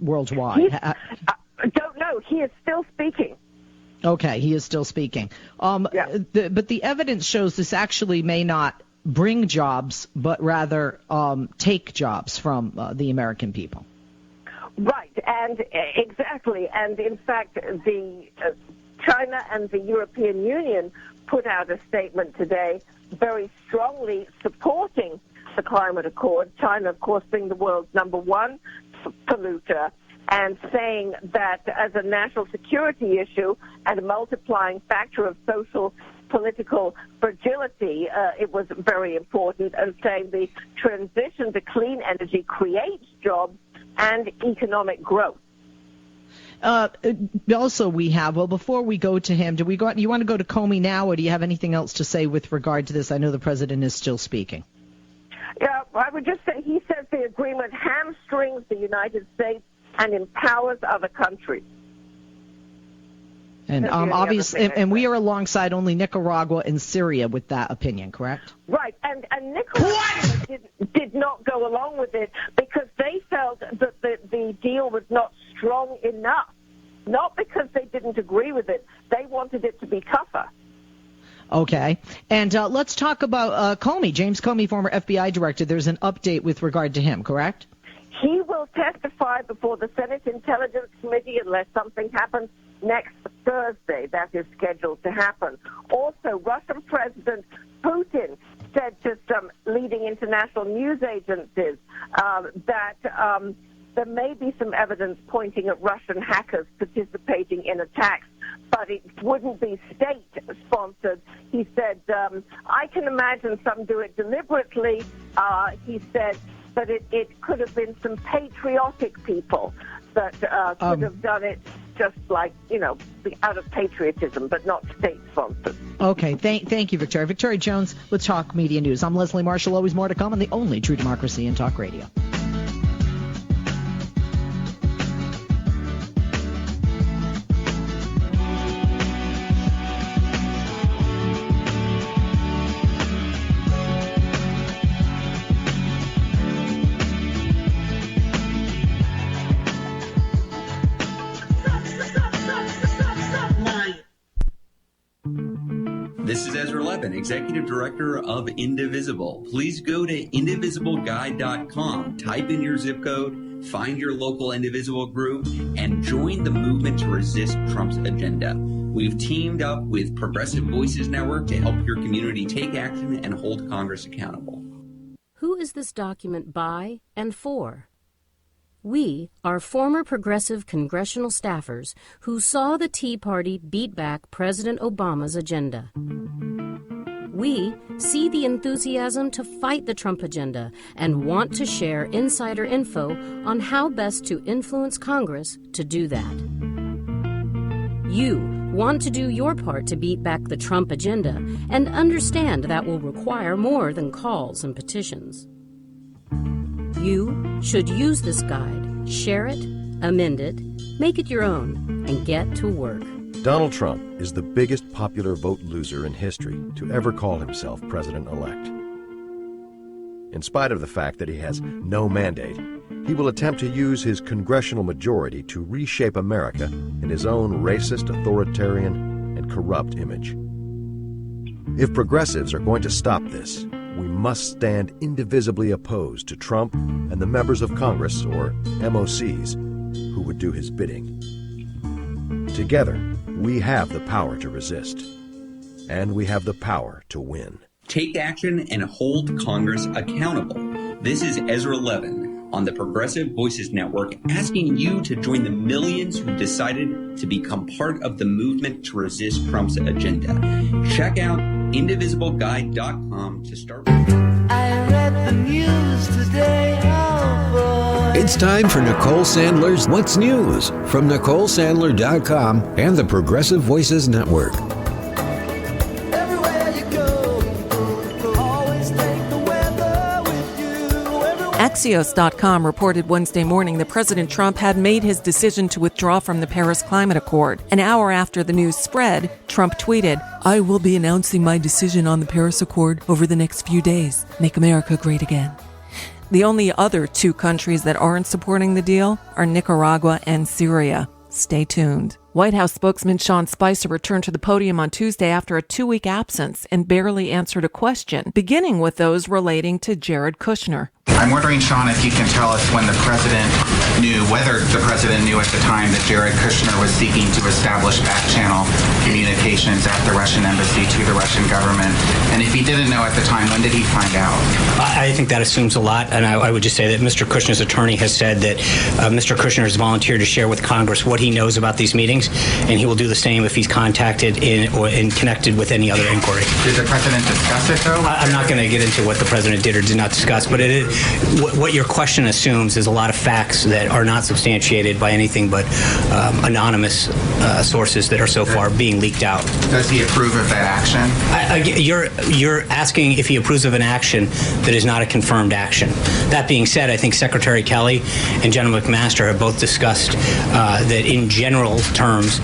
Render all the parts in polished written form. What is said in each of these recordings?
worldwide? I don't know. He is still speaking. Okay, he is still speaking. But the evidence shows this actually may not bring jobs, but rather take jobs from the American people. Right, and exactly. And in fact, the China and the European Union put out a statement today very strongly supporting the climate accord, China, of course, being the world's number one polluter, and saying that as a national security issue and a multiplying factor of social political fragility, it was very important, and saying the transition to clean energy creates jobs and economic growth. Also, we have, before we go to him, do you want to go to Comey now, or do you have anything else to say with regard to this? I know the president is still speaking. Yeah, I would just say he says the agreement hamstrings the United States and empowers other countries. And obviously, and we are alongside only Nicaragua and Syria with that opinion, correct? Right, and Nicaragua did not go along with it because they felt that the deal was not strong enough, not because they didn't agree with it. They wanted it to be tougher. Okay, and let's talk about Comey, James Comey, former FBI director. There's an update with regard to him, correct? He will testify before the Senate Intelligence Committee unless something happens next Thursday. That is scheduled to happen. Also, Russian President Putin said to some leading international news agencies that there may be some evidence pointing at Russian hackers participating in attacks, but it wouldn't be state-sponsored. He said, I can imagine some do it deliberately. He said, but it could have been some patriotic people that could have done it just like, out of patriotism, but not state-sponsored. Okay, thank you, Victoria. Victoria Jones with Talk Media News. I'm Leslie Marshall. Always more to come on the only true democracy in talk radio. This is Ezra Levin, Executive Director of Indivisible. Please go to indivisibleguide.com, type in your zip code, find your local Indivisible group, and join the movement to resist Trump's agenda. We've teamed up with Progressive Voices Network to help your community take action and hold Congress accountable. Who is this document by and for? We are former progressive congressional staffers who saw the Tea Party beat back President Obama's agenda. We see the enthusiasm to fight the Trump agenda and want to share insider info on how best to influence Congress to do that. You want to do your part to beat back the Trump agenda and understand that will require more than calls and petitions. You should use this guide, share it, amend it, make it your own, and get to work. Donald Trump is the biggest popular vote loser in history to ever call himself president-elect. In spite of the fact that he has no mandate, he will attempt to use his congressional majority to reshape America in his own racist, authoritarian, and corrupt image. If progressives are going to stop this, we must stand indivisibly opposed to Trump and the members of Congress, or MOCs, who would do his bidding. Together, we have the power to resist, and we have the power to win. Take action and hold Congress accountable. This is Ezra Levin on the Progressive Voices Network, asking you to join the millions who decided to become part of the movement to resist Trump's agenda. Check out indivisibleguide.com to start. I read the news today. Oh boy. It's time for Nicole Sandler's What's News from NicoleSandler.com and the Progressive Voices Network. Everywhere you go, always take the weather with you. Axios.com reported Wednesday morning that President Trump had made his decision to withdraw from the Paris Climate Accord. An hour after the news spread, Trump tweeted, "I will be announcing my decision on the Paris Accord over the next few days. Make America great again." The only other two countries that aren't supporting the deal are Nicaragua and Syria. Stay tuned. White House spokesman Sean Spicer returned to the podium on Tuesday after a 2-week absence and barely answered a question, beginning with those relating to Jared Kushner. I'm wondering, Sean, if you can tell us when whether the president knew at the time that Jared Kushner was seeking to establish back-channel communications at the Russian embassy to the Russian government. And if he didn't know at the time, when did he find out? I think that assumes a lot, and I would just say that Mr. Kushner's attorney has said that Mr. Kushner has volunteered to share with Congress what he knows about these meetings, and he will do the same if he's contacted or connected with any other inquiry. Did the president discuss it, though? I'm not going to get into what the president did or did not discuss, but what your question assumes is a lot of facts that are not substantiated by anything but anonymous sources that are so far being leaked out. Does he approve of that action? You're asking if he approves of an action that is not a confirmed action. That being said, I think Secretary Kelly and General McMaster have both discussed that in general terms,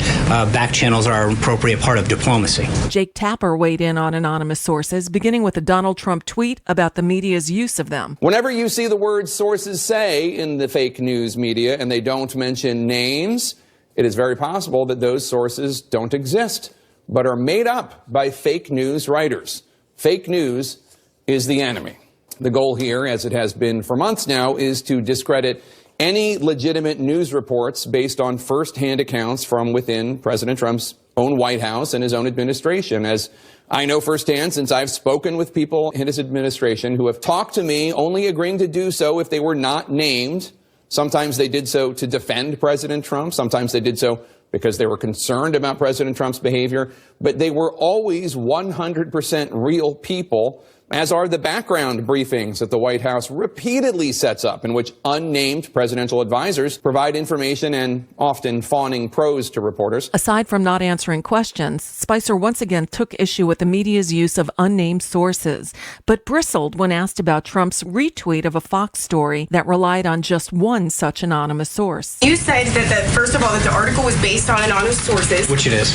back channels are an appropriate part of diplomacy. Jake Tapper weighed in on anonymous sources, beginning with a Donald Trump tweet about the media's use of them. Whenever you see the words sources say in the fake news media and they don't mention names, it is very possible that those sources don't exist, but are made up by fake news writers. Fake news is the enemy. The goal here, as it has been for months now, is to discredit any legitimate news reports based on first-hand accounts from within President Trump's own White House and his own administration. As I know firsthand, since I've spoken with people in his administration who have talked to me, only agreeing to do so if they were not named. Sometimes they did so to defend President Trump. Sometimes they did so because they were concerned about President Trump's behavior. But they were always 100% real people, as are the background briefings that the White House repeatedly sets up, in which unnamed presidential advisors provide information and often fawning prose to reporters. Aside from not answering questions, Spicer once again took issue with the media's use of unnamed sources, but bristled when asked about Trump's retweet of a Fox story that relied on just one such anonymous source. You said that first of all, that the article was based on anonymous sources. Which it is.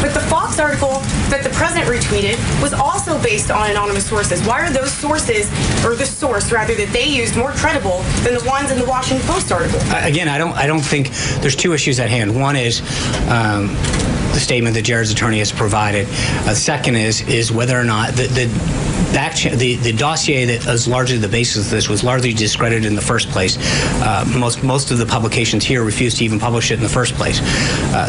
But the Fox article that the president retweeted was also based on anonymous sources. Why are those sources, or the source rather, that they used more credible than the ones in the Washington Post article? Again, I don't think there's two issues at hand. One is the statement that Jared's attorney has provided. Second is whether or not the dossier that is largely the basis of this was largely discredited in the first place. Most of the publications here refused to even publish it in the first place.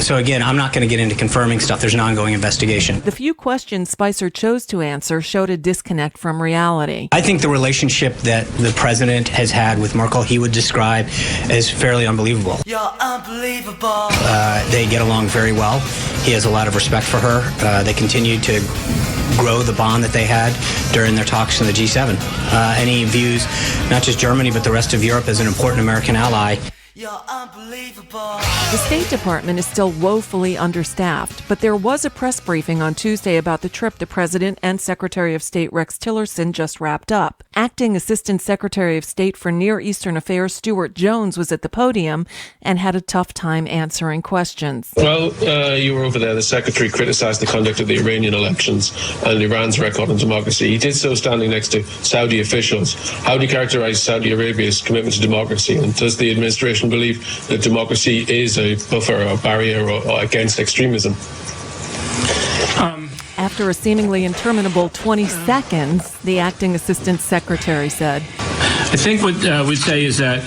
So again, I'm not going to get into confirming stuff. There's an ongoing investigation. The few questions Spicer chose to answer showed a disconnect from reality. I think the relationship that the president has had with Merkel, he would describe as fairly unbelievable. You're unbelievable. They get along very well. He has a lot of respect for her. They continue to grow the bond that they had during their talks in the G7. And he views not just Germany, but the rest of Europe as an important American ally. You're unbelievable. The State Department is still woefully understaffed, but there was a press briefing on Tuesday about the trip the President and Secretary of State Rex Tillerson just wrapped up. Acting Assistant Secretary of State for Near Eastern Affairs Stuart Jones was at the podium and had a tough time answering questions. Well, you were over there. The Secretary criticized the conduct of the Iranian elections and Iran's record on democracy. He did so standing next to Saudi officials. How do you characterize Saudi Arabia's commitment to democracy? And does the administration believe that democracy is a buffer or barrier or against extremism? After a seemingly interminable 20 seconds, the acting assistant secretary said, I think what we'd say is that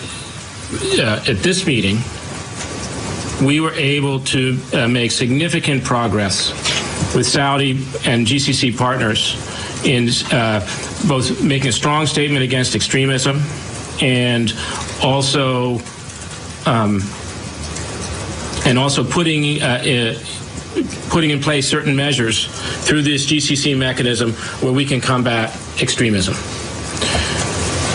at this meeting, we were able to make significant progress with Saudi and GCC partners in both making a strong statement against extremism and also putting in place certain measures through this GCC mechanism where we can combat extremism.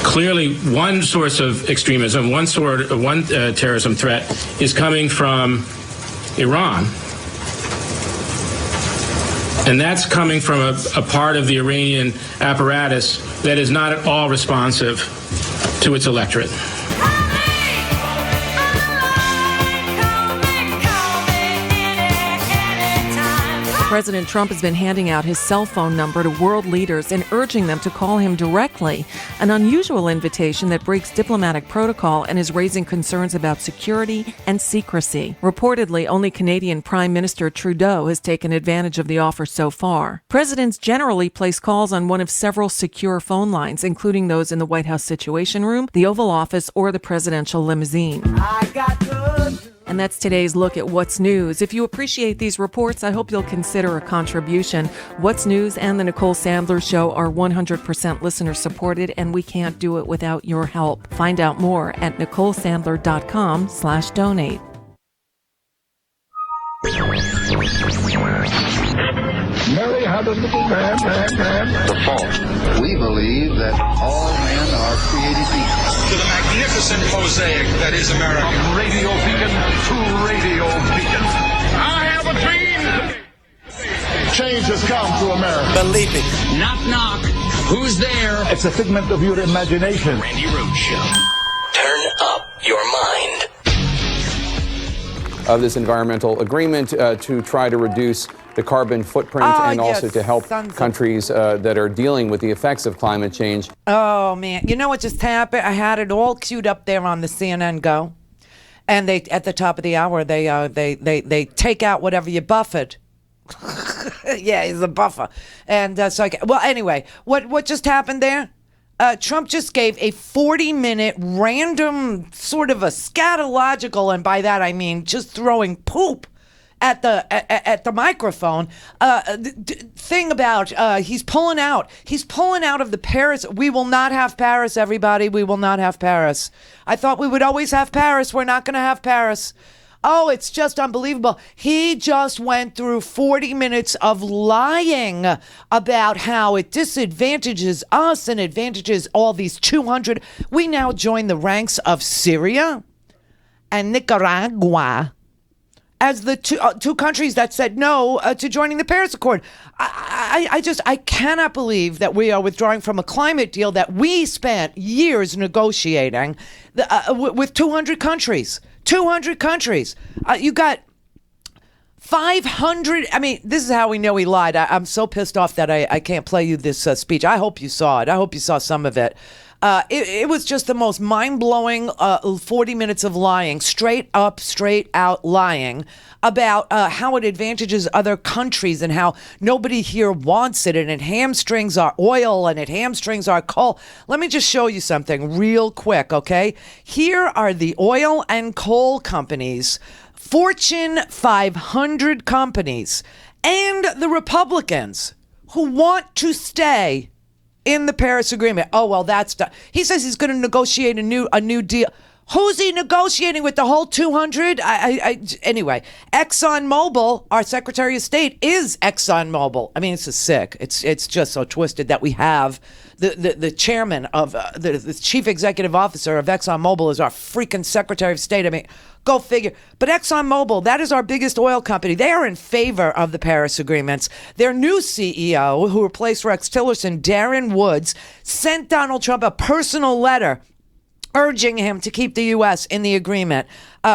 Clearly, one source of extremism, one terrorism threat is coming from Iran. And that's coming from a part of the Iranian apparatus that is not at all responsive to its electorate. President Trump has been handing out his cell phone number to world leaders and urging them to call him directly, an unusual invitation that breaks diplomatic protocol and is raising concerns about security and secrecy. Reportedly, only Canadian Prime Minister Trudeau has taken advantage of the offer so far. Presidents generally place calls on one of several secure phone lines, including those in the White House Situation Room, the Oval Office, or the presidential limousine. And that's today's look at What's News. If you appreciate these reports, I hope you'll consider a contribution. What's News and The Nicole Sandler Show are 100% listener-supported, and we can't do it without your help. Find out more at NicoleSandler.com/donate. Mary had a little man. The fault. We believe that all men are created equal. To the magnificent mosaic that is America. From radio beacon to radio beacon. I have a dream. Change has come to America. Believe it. Knock, knock. Who's there? It's a figment of your imagination. Randi Rhodes Show. Turn up your mind. Of this environmental agreement to try to reduce the carbon footprint and also to help countries that are dealing with the effects of climate change. Oh, man. You know what just happened? I had it all queued up there on the CNN Go. And they, at the top of the hour, they take out whatever you buffered. Yeah, he's a buffer. And well, anyway, what just happened there? Trump just gave a 40-minute random sort of a scatological, and by that I mean just throwing poop at the microphone thing about he's pulling out of the Paris. We will not have Paris, everybody. We will not have Paris. I thought we would always have Paris. We're not going to have Paris. Oh, it's just unbelievable. He just went through 40 minutes of lying about how it disadvantages us and advantages all these 200. We now join the ranks of Syria and Nicaragua as the two countries that said no to joining the Paris Accord. I cannot believe that we are withdrawing from a climate deal that we spent years negotiating with 200 countries. 200 countries. You got 500. I mean, this is how we know he lied. I'm so pissed off that I can't play you this speech. I hope you saw it. I hope you saw some of it. It was just the most mind-blowing 40 minutes of lying, straight up, straight out lying about how it advantages other countries and how nobody here wants it, and it hamstrings our oil and it hamstrings our coal. Let me just show you something real quick, okay? Here are the oil and coal companies, Fortune 500 companies, and the Republicans who want to stay in the Paris Agreement. Oh, well, that's done. He says he's going to negotiate a new deal. Who's he negotiating with, the whole 200? Anyway, ExxonMobil, our Secretary of State, is ExxonMobil. I mean, it's just sick. It's just so twisted that we have the chairman of the chief executive officer of ExxonMobil is our freaking Secretary of State. I mean, go figure. But ExxonMobil, that is our biggest oil company. They are in favor of the Paris agreements. Their new CEO, who replaced Rex Tillerson, Darren Woods, sent Donald Trump a personal letter urging him to keep the U.S. in the agreement.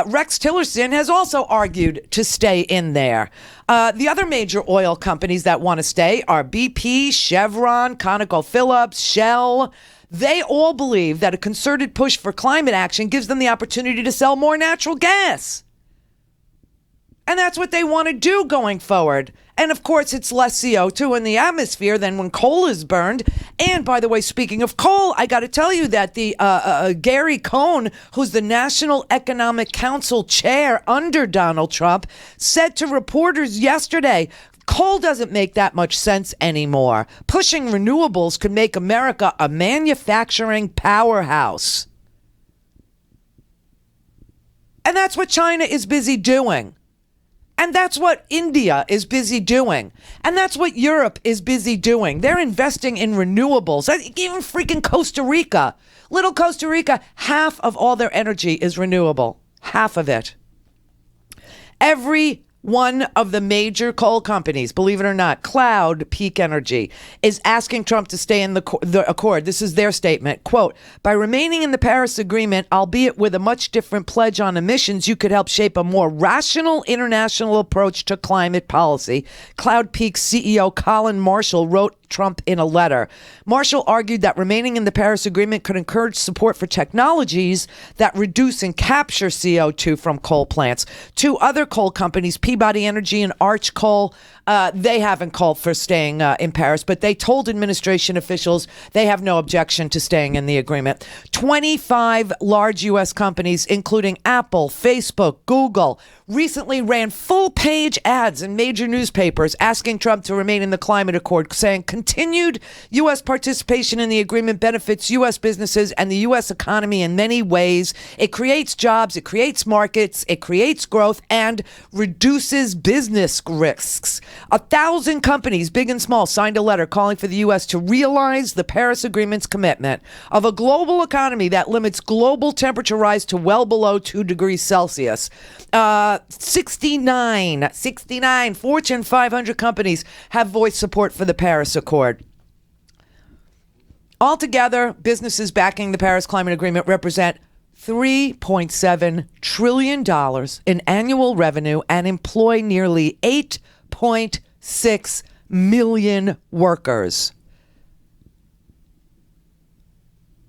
Rex Tillerson has also argued to stay in there. The other major oil companies that want to stay are BP, Chevron, ConocoPhillips, Shell. They all believe that a concerted push for climate action gives them the opportunity to sell more natural gas. And that's what they want to do going forward. And of course, it's less CO2 in the atmosphere than when coal is burned. And by the way, speaking of coal, I got to tell you that the Gary Cohn, who's the National Economic Council chair under Donald Trump, said to reporters yesterday, coal doesn't make that much sense anymore. Pushing renewables could make America a manufacturing powerhouse. And that's what China is busy doing. And that's what India is busy doing. And that's what Europe is busy doing. They're investing in renewables. Even freaking Costa Rica. Little Costa Rica, half of all their energy is renewable. Half of it. Every One of the major coal companies, believe it or not, Cloud Peak Energy, is asking Trump to stay in the accord. This is their statement. Quote, by remaining in the Paris Agreement, albeit with a much different pledge on emissions, you could help shape a more rational international approach to climate policy. Cloud Peak's CEO Colin Marshall wrote Trump in a letter. Marshall argued that remaining in the Paris Agreement could encourage support for technologies that reduce and capture CO2 from coal plants. Two other coal companies, Peabody Energy and Arch Coal, they haven't called for staying in Paris, but they told administration officials they have no objection to staying in the agreement. 25 large U.S. companies, including Apple, Facebook, Google, recently ran full-page ads in major newspapers asking Trump to remain in the climate accord, saying continued U.S. participation in the agreement benefits U.S. businesses and the U.S. economy in many ways. It creates jobs, it creates markets, it creates growth, and reduces business risks. 1,000 companies, big and small, signed a letter calling for the U.S. to realize the Paris Agreement's commitment of a global economy that limits global temperature rise to well below 2 degrees Celsius. 69 Fortune 500 companies have voiced support for the Paris Accord. Altogether, businesses backing the Paris Climate Agreement represent $3.7 trillion in annual revenue and employ nearly 8.6 million workers.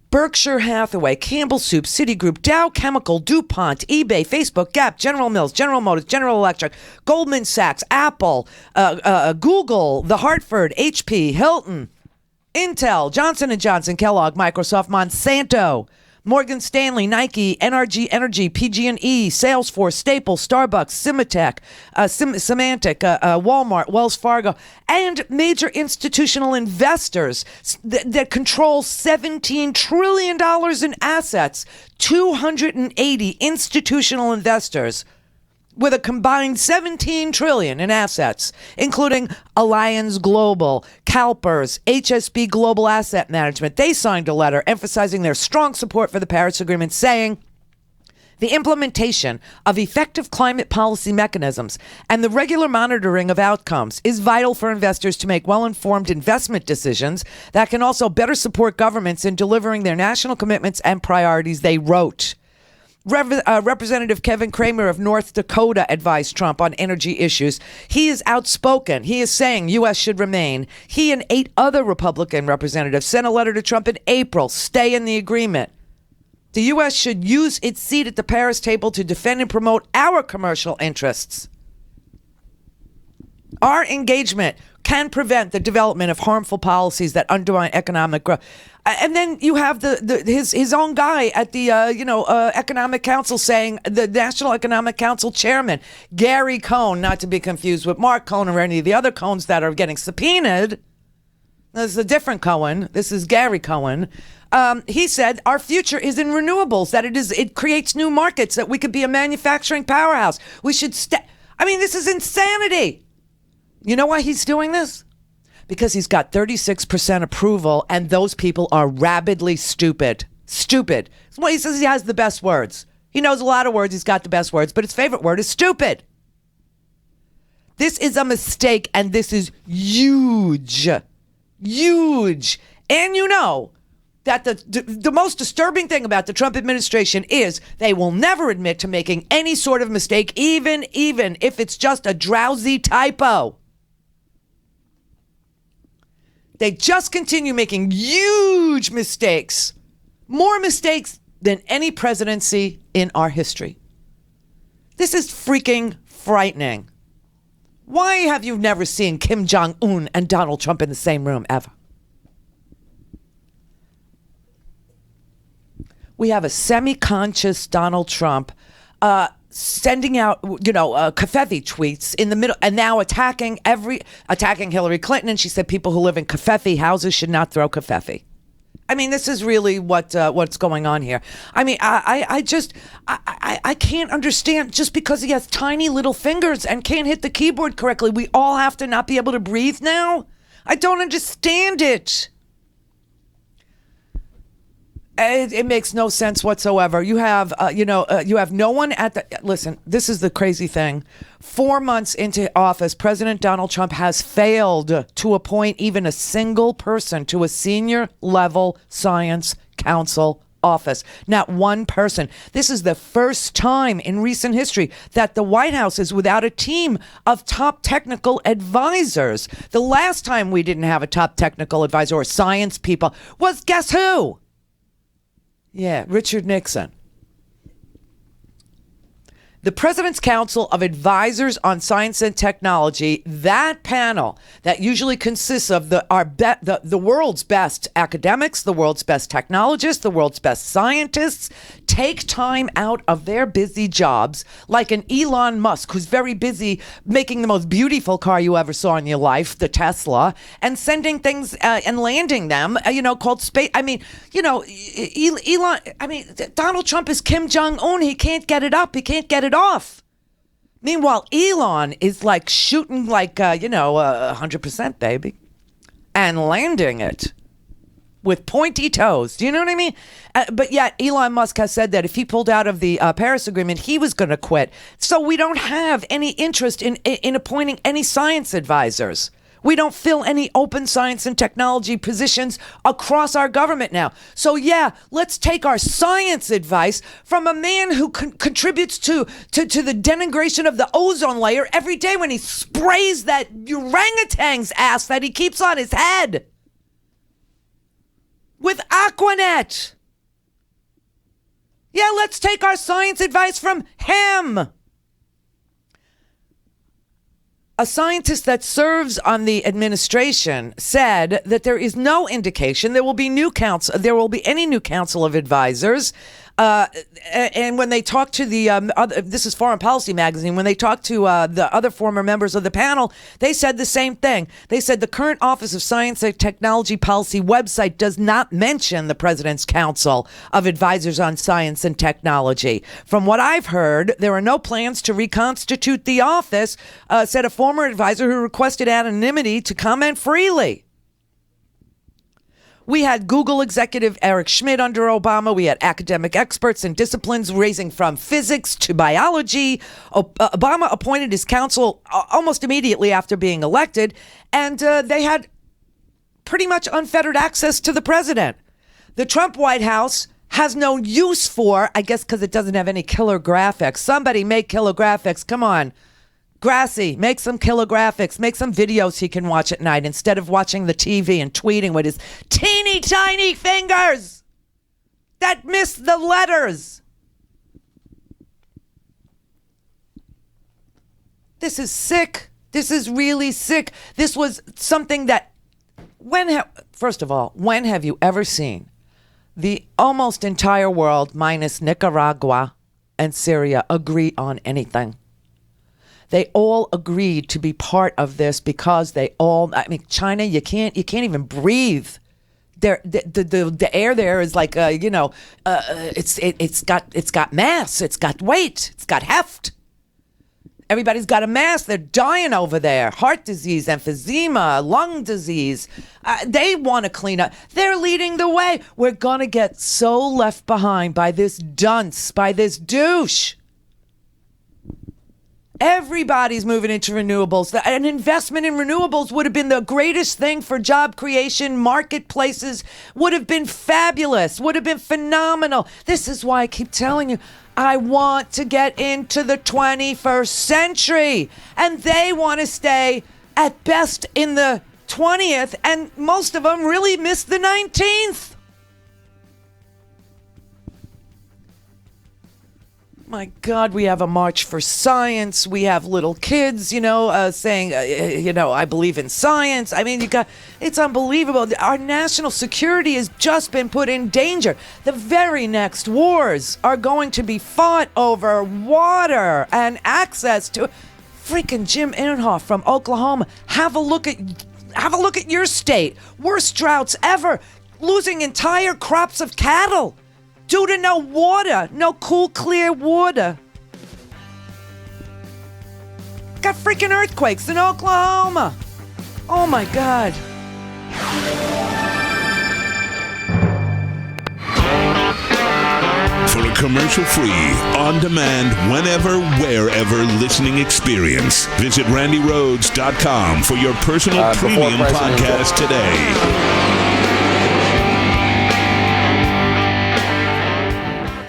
Berkshire Hathaway, Campbell Soup, Citigroup, Dow Chemical, DuPont, eBay, Facebook, Gap, General Mills, General Motors, General Electric, Goldman Sachs, Apple, Google, The Hartford, HP, Hilton, Intel, Johnson & Johnson, Kellogg, Microsoft, Monsanto, Morgan Stanley, Nike, NRG Energy, PG&E, Salesforce, Staples, Starbucks, Symantec, Walmart, Wells Fargo, and major institutional investors that control $17 trillion in assets. 280 institutional investors with a combined $17 trillion in assets, including Allianz Global, CalPERS, HSB Global Asset Management. They signed a letter emphasizing their strong support for the Paris Agreement, saying the implementation of effective climate policy mechanisms and the regular monitoring of outcomes is vital for investors to make well-informed investment decisions that can also better support governments in delivering their national commitments and priorities, they wrote. Representative Kevin Cramer of North Dakota advised Trump on energy issues. He is outspoken. He is saying U.S. should remain. He and 8 other Republican representatives sent a letter to Trump in April, stay in the agreement. The U.S. should use its seat at the Paris table to defend and promote our commercial interests. Our engagement can prevent the development of harmful policies that undermine economic growth. And then you have his own guy at the Economic Council saying, the National Economic Council chairman, Gary Cohn, not to be confused with Mark Cohn or any of the other Cohns that are getting subpoenaed. This is a different Cohen. This is Gary Cohn. He said our future is in renewables, that it creates new markets, that we could be a manufacturing powerhouse. We should this is insanity. You know why he's doing this? Because he's got 36% approval, and those people are rabidly stupid. Stupid. That's why he says he has the best words. He knows a lot of words. He's got the best words, but his favorite word is stupid. This is a mistake, and this is huge. Huge. And you know that the most disturbing thing about the Trump administration is they will never admit to making any sort of mistake, even if it's just a drowsy typo. They just continue making huge mistakes, more mistakes than any presidency in our history. This is freaking frightening. Why have you never seen Kim Jong-un and Donald Trump in the same room ever? We have a semi-conscious Donald Trump sending out, covfefe tweets in the middle, and now attacking Hillary Clinton. And she said people who live in covfefe houses should not throw covfefe. I mean, this is really what's going on here. I mean, I can't understand, just because he has tiny little fingers and can't hit the keyboard correctly, we all have to not be able to breathe now? I don't understand it. It makes no sense whatsoever. You have, you have no one at the. Listen, this is the crazy thing. 4 months into office, President Donald Trump has failed to appoint even a single person to a senior level science council office. Not one person. This is the first time in recent history that the White House is without a team of top technical advisors. The last time we didn't have a top technical advisor or science people was, guess who? Yeah, Richard Nixon. The President's Council of Advisors on Science and Technology, that panel that usually consists of the world's best academics, the world's best technologists, the world's best scientists, take time out of their busy jobs, like an Elon Musk, who's very busy making the most beautiful car you ever saw in your life, the Tesla, and sending things and landing them, called space. I mean, Donald Trump is Kim Jong-un. He can't get it up. He can't get it off. Meanwhile, Elon is like shooting 100%, baby, and landing it with pointy toes. Do you know what I mean? But yet Elon Musk has said that if he pulled out of the Paris Agreement, he was going to quit. So we don't have any interest in appointing any science advisors. We don't fill any open science and technology positions across our government now. So yeah, let's take our science advice from a man who contributes to the denigration of the ozone layer every day when he sprays that orangutan's ass that he keeps on his head with Aquanet. Yeah, let's take our science advice from him. A scientist that serves on the administration said that there is no indication there will be any new council of advisors. And when they talked to this is Foreign Policy Magazine, when they talked to the other former members of the panel, they said the same thing. They said the current Office of Science and Technology Policy website does not mention the President's Council of Advisors on Science and Technology. From what I've heard, there are no plans to reconstitute the office, said a former advisor who requested anonymity to comment freely. We had Google executive Eric Schmidt under Obama. We had academic experts in disciplines ranging from physics to biology. Obama appointed his council almost immediately after being elected, and they had pretty much unfettered access to the president. The Trump White House has no use for, I guess because it doesn't have any killer graphics. Somebody make killer graphics. Come on. Grassy, make some killer graphics, make some videos he can watch at night instead of watching the TV and tweeting with his teeny tiny fingers that miss the letters. This is sick. This is really sick. This was something that, first of all, when have you ever seen the almost entire world minus Nicaragua and Syria agree on anything? They all agreed to be part of this because China, you can't even breathe. The air there is like, it's got mass, it's got weight, it's got heft. Everybody's got a mass. They're dying over there. Heart disease, emphysema, lung disease. They want to clean up. They're leading the way. We're going to get so left behind by this dunce, by this douche. Everybody's moving into renewables. An investment in renewables would have been the greatest thing for job creation. Marketplaces would have been fabulous, would have been phenomenal. This is why I keep telling you, I want to get into the 21st century. And they want to stay at best in the 20th, and most of them really miss the 19th. My God, we have a march for science. We have little kids, saying, I believe in science. I mean, it's unbelievable. Our national security has just been put in danger. The very next wars are going to be fought over water and access to freaking Jim Inhofe from Oklahoma. Have a look at your state. Worst droughts ever. Losing entire crops of cattle. Due to no water, no cool, clear water. Got freaking earthquakes in Oklahoma. Oh my God. For a commercial-free, on-demand, whenever, wherever listening experience, visit randyrhodes.com for your personal premium podcast today.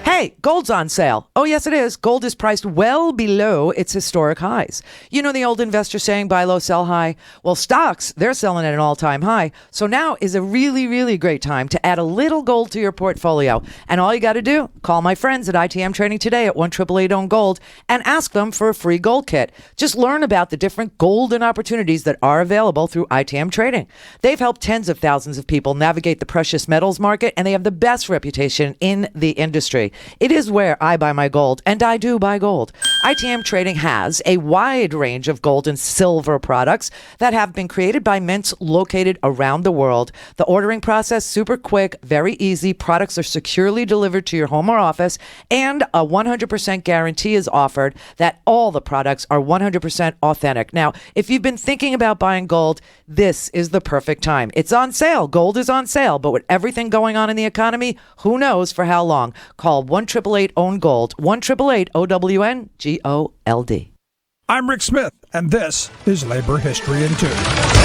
Hey, gold's on sale. Oh, yes, it is. Gold is priced well below its historic highs. You know the old investor saying, buy low, sell high? Well, stocks, they're selling at an all-time high. So now is a really, really great time to add a little gold to your portfolio. And all you got to do, call my friends at ITM Trading today at 1-888-OWN-GOLD and ask them for a free gold kit. Just learn about the different golden opportunities that are available through ITM Trading. They've helped tens of thousands of people navigate the precious metals market, and they have the best reputation in the industry. It is where I buy my gold, and I do buy gold. ITM Trading has a wide range of gold and silver products that have been created by mints located around the world. The ordering process, super quick, very easy. Products are securely delivered to your home or office, and a 100% guarantee is offered that all the products are 100% authentic. Now, if you've been thinking about buying gold, this is the perfect time. It's on sale. Gold is on sale, but with everything going on in the economy, who knows for how long? Call 1-888-OWN-GOLD, 1-888-OWN-GOLD. I'm Rick Smith, and this is Labor History in 2.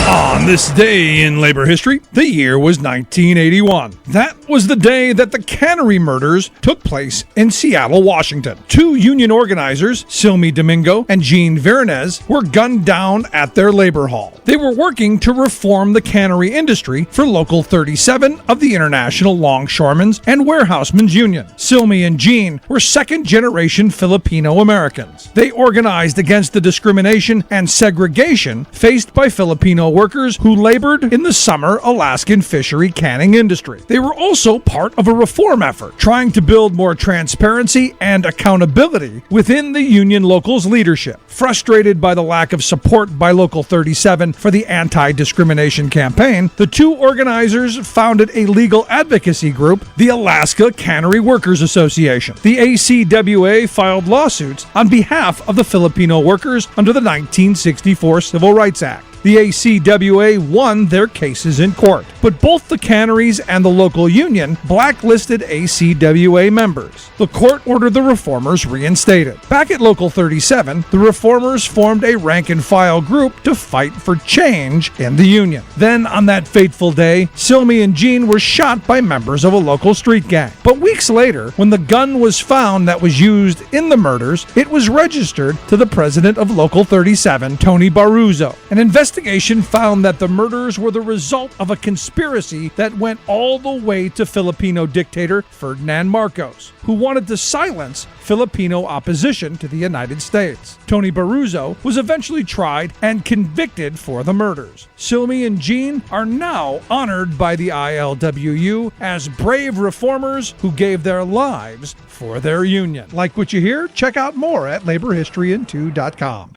On this day in labor history, the year was 1981. That was the day that the cannery murders took place in Seattle, Washington. Two union organizers, Silmy Domingo and Jean Veronez, were gunned down at their labor hall. They were working to reform the cannery industry for Local 37 of the International Longshoremen's and Warehousemen's Union. Silmy and Jean were second-generation Filipino Americans. They organized against the discrimination and segregation faced by Filipino workers who labored in the summer Alaskan fishery canning industry. They were also part of a reform effort trying to build more transparency and accountability within the union local's leadership. Frustrated by the lack of support by Local 37 for the anti-discrimination campaign, the two organizers founded a legal advocacy group, the Alaska Cannery Workers Association. The ACWA filed lawsuits on behalf of the Filipino workers under the 1964 Civil Rights Act. The ACWA won their cases in court, but both the canneries and the local union blacklisted ACWA members. The court ordered the reformers reinstated. Back at Local 37, the reformers formed a rank-and-file group to fight for change in the union. Then, on that fateful day, Silmy and Jean were shot by members of a local street gang. But weeks later, when the gun was found that was used in the murders, it was registered to the president of Local 37, Tony Baruzzo. An investigation found that the murders were the result of a conspiracy that went all the way to Filipino dictator Ferdinand Marcos, who wanted to silence Filipino opposition to the United States. Tony Baruzzo was eventually tried and convicted for the murders. Silmy and Jean are now honored by the ILWU as brave reformers who gave their lives for their union. Like what you hear? Check out more at laborhistoryin2.com.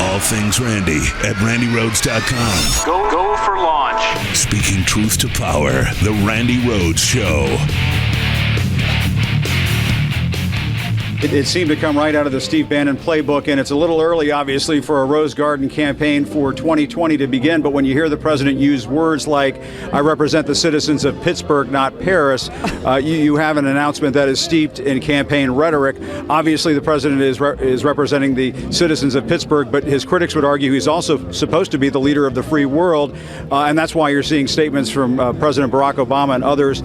All things Randy at randyrhodes.com. Go for launch. Speaking truth to power, The Randy Rhodes Show. It seemed to come right out of the Steve Bannon playbook, and it's a little early, obviously, for a Rose Garden campaign for 2020 to begin. But when you hear the president use words like, I represent the citizens of Pittsburgh, not Paris, you have an announcement that is steeped in campaign rhetoric. Obviously, the president is representing the citizens of Pittsburgh, but his critics would argue he's also supposed to be the leader of the free world. And that's why you're seeing statements from President Barack Obama and others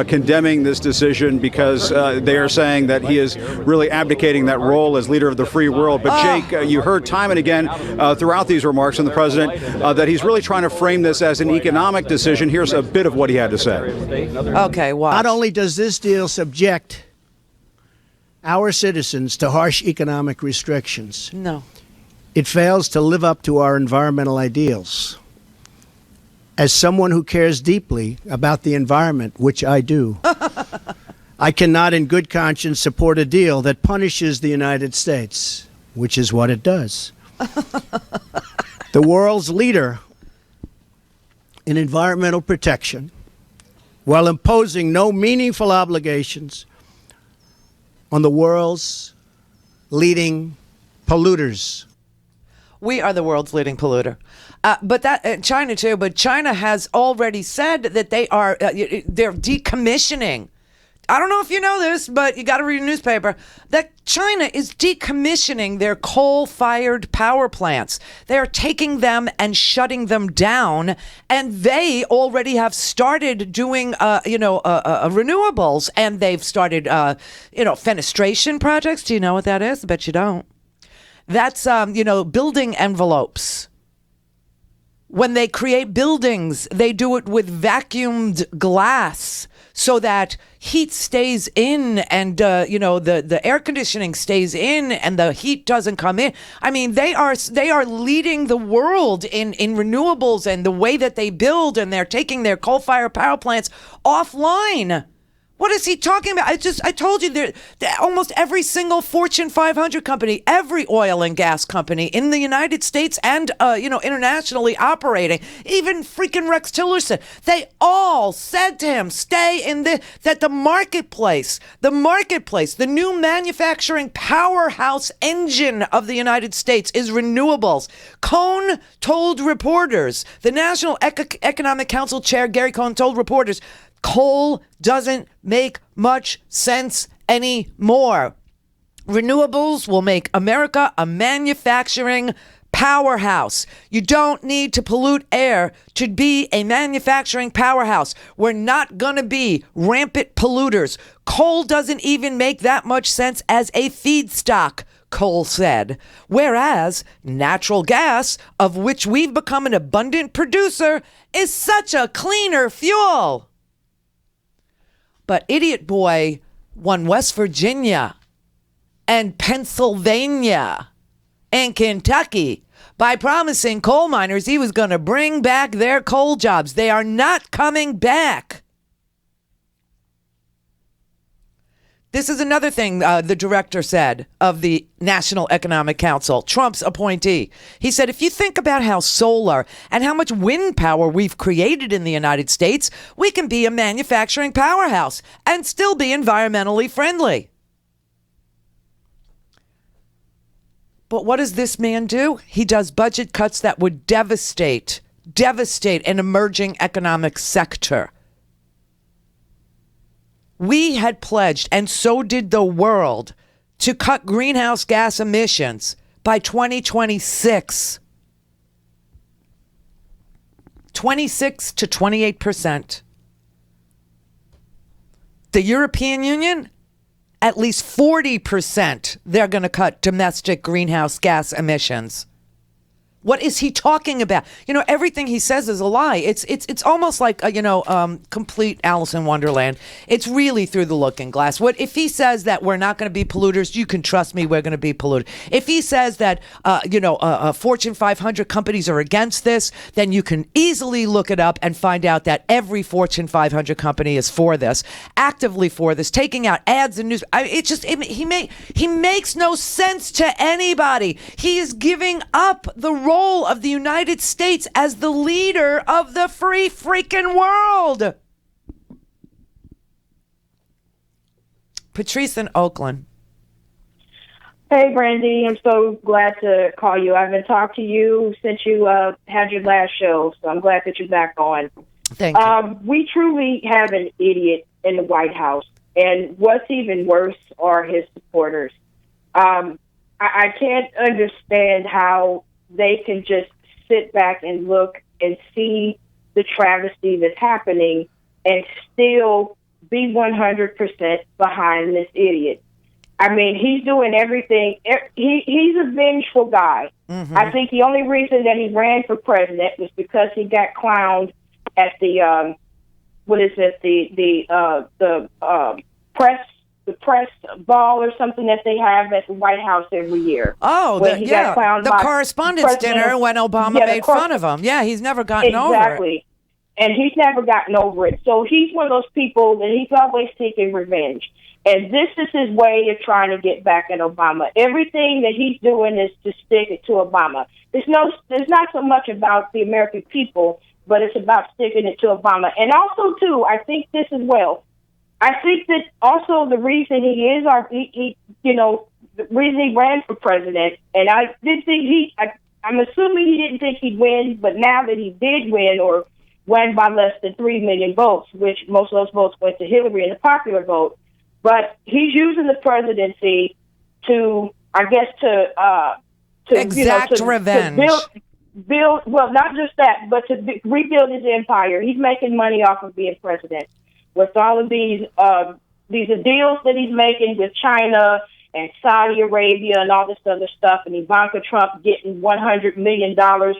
condemning this decision, because they are saying that he is really abdicating that role as leader of the free world. But Jake, you heard time and again throughout these remarks from the president that he's really trying to frame this as an economic decision. Here's a bit of what he had to say. Okay, watch. Not only does this deal subject our citizens to harsh economic restrictions, no, it fails to live up to our environmental ideals. As someone who cares deeply about the environment, which I do, I cannot in good conscience support a deal that punishes the United States, which is what it does. The world's leader in environmental protection, while imposing no meaningful obligations on the world's leading polluters. We are the world's leading polluter. But that China too, but China has already said that they're decommissioning I don't know if you know this, but you got to read a newspaper, that China is decommissioning their coal-fired power plants. They are taking them and shutting them down, and they already have started doing, renewables, and they've started, fenestration projects. Do you know what that is? I bet you don't. That's, building envelopes. When they create buildings, they do it with vacuumed glass so that heat stays in and, the air conditioning stays in and the heat doesn't come in. I mean, they are leading the world in renewables and the way that they build, and they're taking their coal-fired power plants offline. What is he talking about? I told you that almost every single Fortune 500 company, every oil and gas company in the United States and, internationally operating, even freaking Rex Tillerson, they all said to him, that the marketplace, the new manufacturing powerhouse engine of the United States is renewables. Cohn told reporters, the National Economic Council Chair Gary Cohn told reporters, coal doesn't make much sense anymore. Renewables will make America a manufacturing powerhouse. You don't need to pollute air to be a manufacturing powerhouse. We're not going to be rampant polluters. Coal doesn't even make that much sense as a feedstock, Cole said, whereas natural gas, of which we've become an abundant producer, is such a cleaner fuel. But Idiot Boy won West Virginia and Pennsylvania and Kentucky by promising coal miners he was going to bring back their coal jobs. They are not coming back. This is another thing the director said of the National Economic Council, Trump's appointee. He said, if you think about how solar and how much wind power we've created in the United States, we can be a manufacturing powerhouse and still be environmentally friendly. But what does this man do? He does budget cuts that would devastate an emerging economic sector. We had pledged, and so did the world, to cut greenhouse gas emissions by 2026. 26 to 28%. The European Union, at least 40%, they're going to cut domestic greenhouse gas emissions. What is he talking about? Everything he says is a lie. It's almost like complete Alice in Wonderland. It's really through the looking glass. What if he says that we're not going to be polluters? You can trust me, we're going to be polluted. If he says that Fortune 500 companies are against this, then you can easily look it up and find out that every Fortune 500 company is for this, actively for this, taking out ads and news. He makes no sense to anybody. He is giving up the role of the United States as the leader of the free freaking world. Patrice in Oakland. Hey, Brandy, I'm so glad to call you. I haven't talked to you since you had your last show, so I'm glad that you're back on. Thank you. We truly have an idiot in the White House, and what's even worse are his supporters. I can't understand how they can just sit back and look and see the travesty that's happening and still be 100% behind this idiot. I mean, he's doing everything. He's a vengeful guy. Mm-hmm. I think the only reason that he ran for president was because he got clowned at the press ball or something that they have at the White House every year. Oh, the correspondence dinner when Obama made fun of him. Yeah, he's never gotten over it. Exactly. And he's never gotten over it. So he's one of those people that he's always seeking revenge. And this is his way of trying to get back at Obama. Everything that he's doing is to stick it to Obama. There's not so much about the American people, but it's about sticking it to Obama. And also, too, I think this as well. I think that also the reason he is the reason he ran for president, and I did think I'm assuming he didn't think he'd win, but now that he did win or won by less than 3 million votes, which most of those votes went to Hillary in the popular vote, But he's using the presidency to, I guess, to exact revenge. To build, well, not just that, but to rebuild his empire. He's making money off of being president with all of these deals that he's making with China and Saudi Arabia and all this other stuff, and Ivanka Trump getting $100 million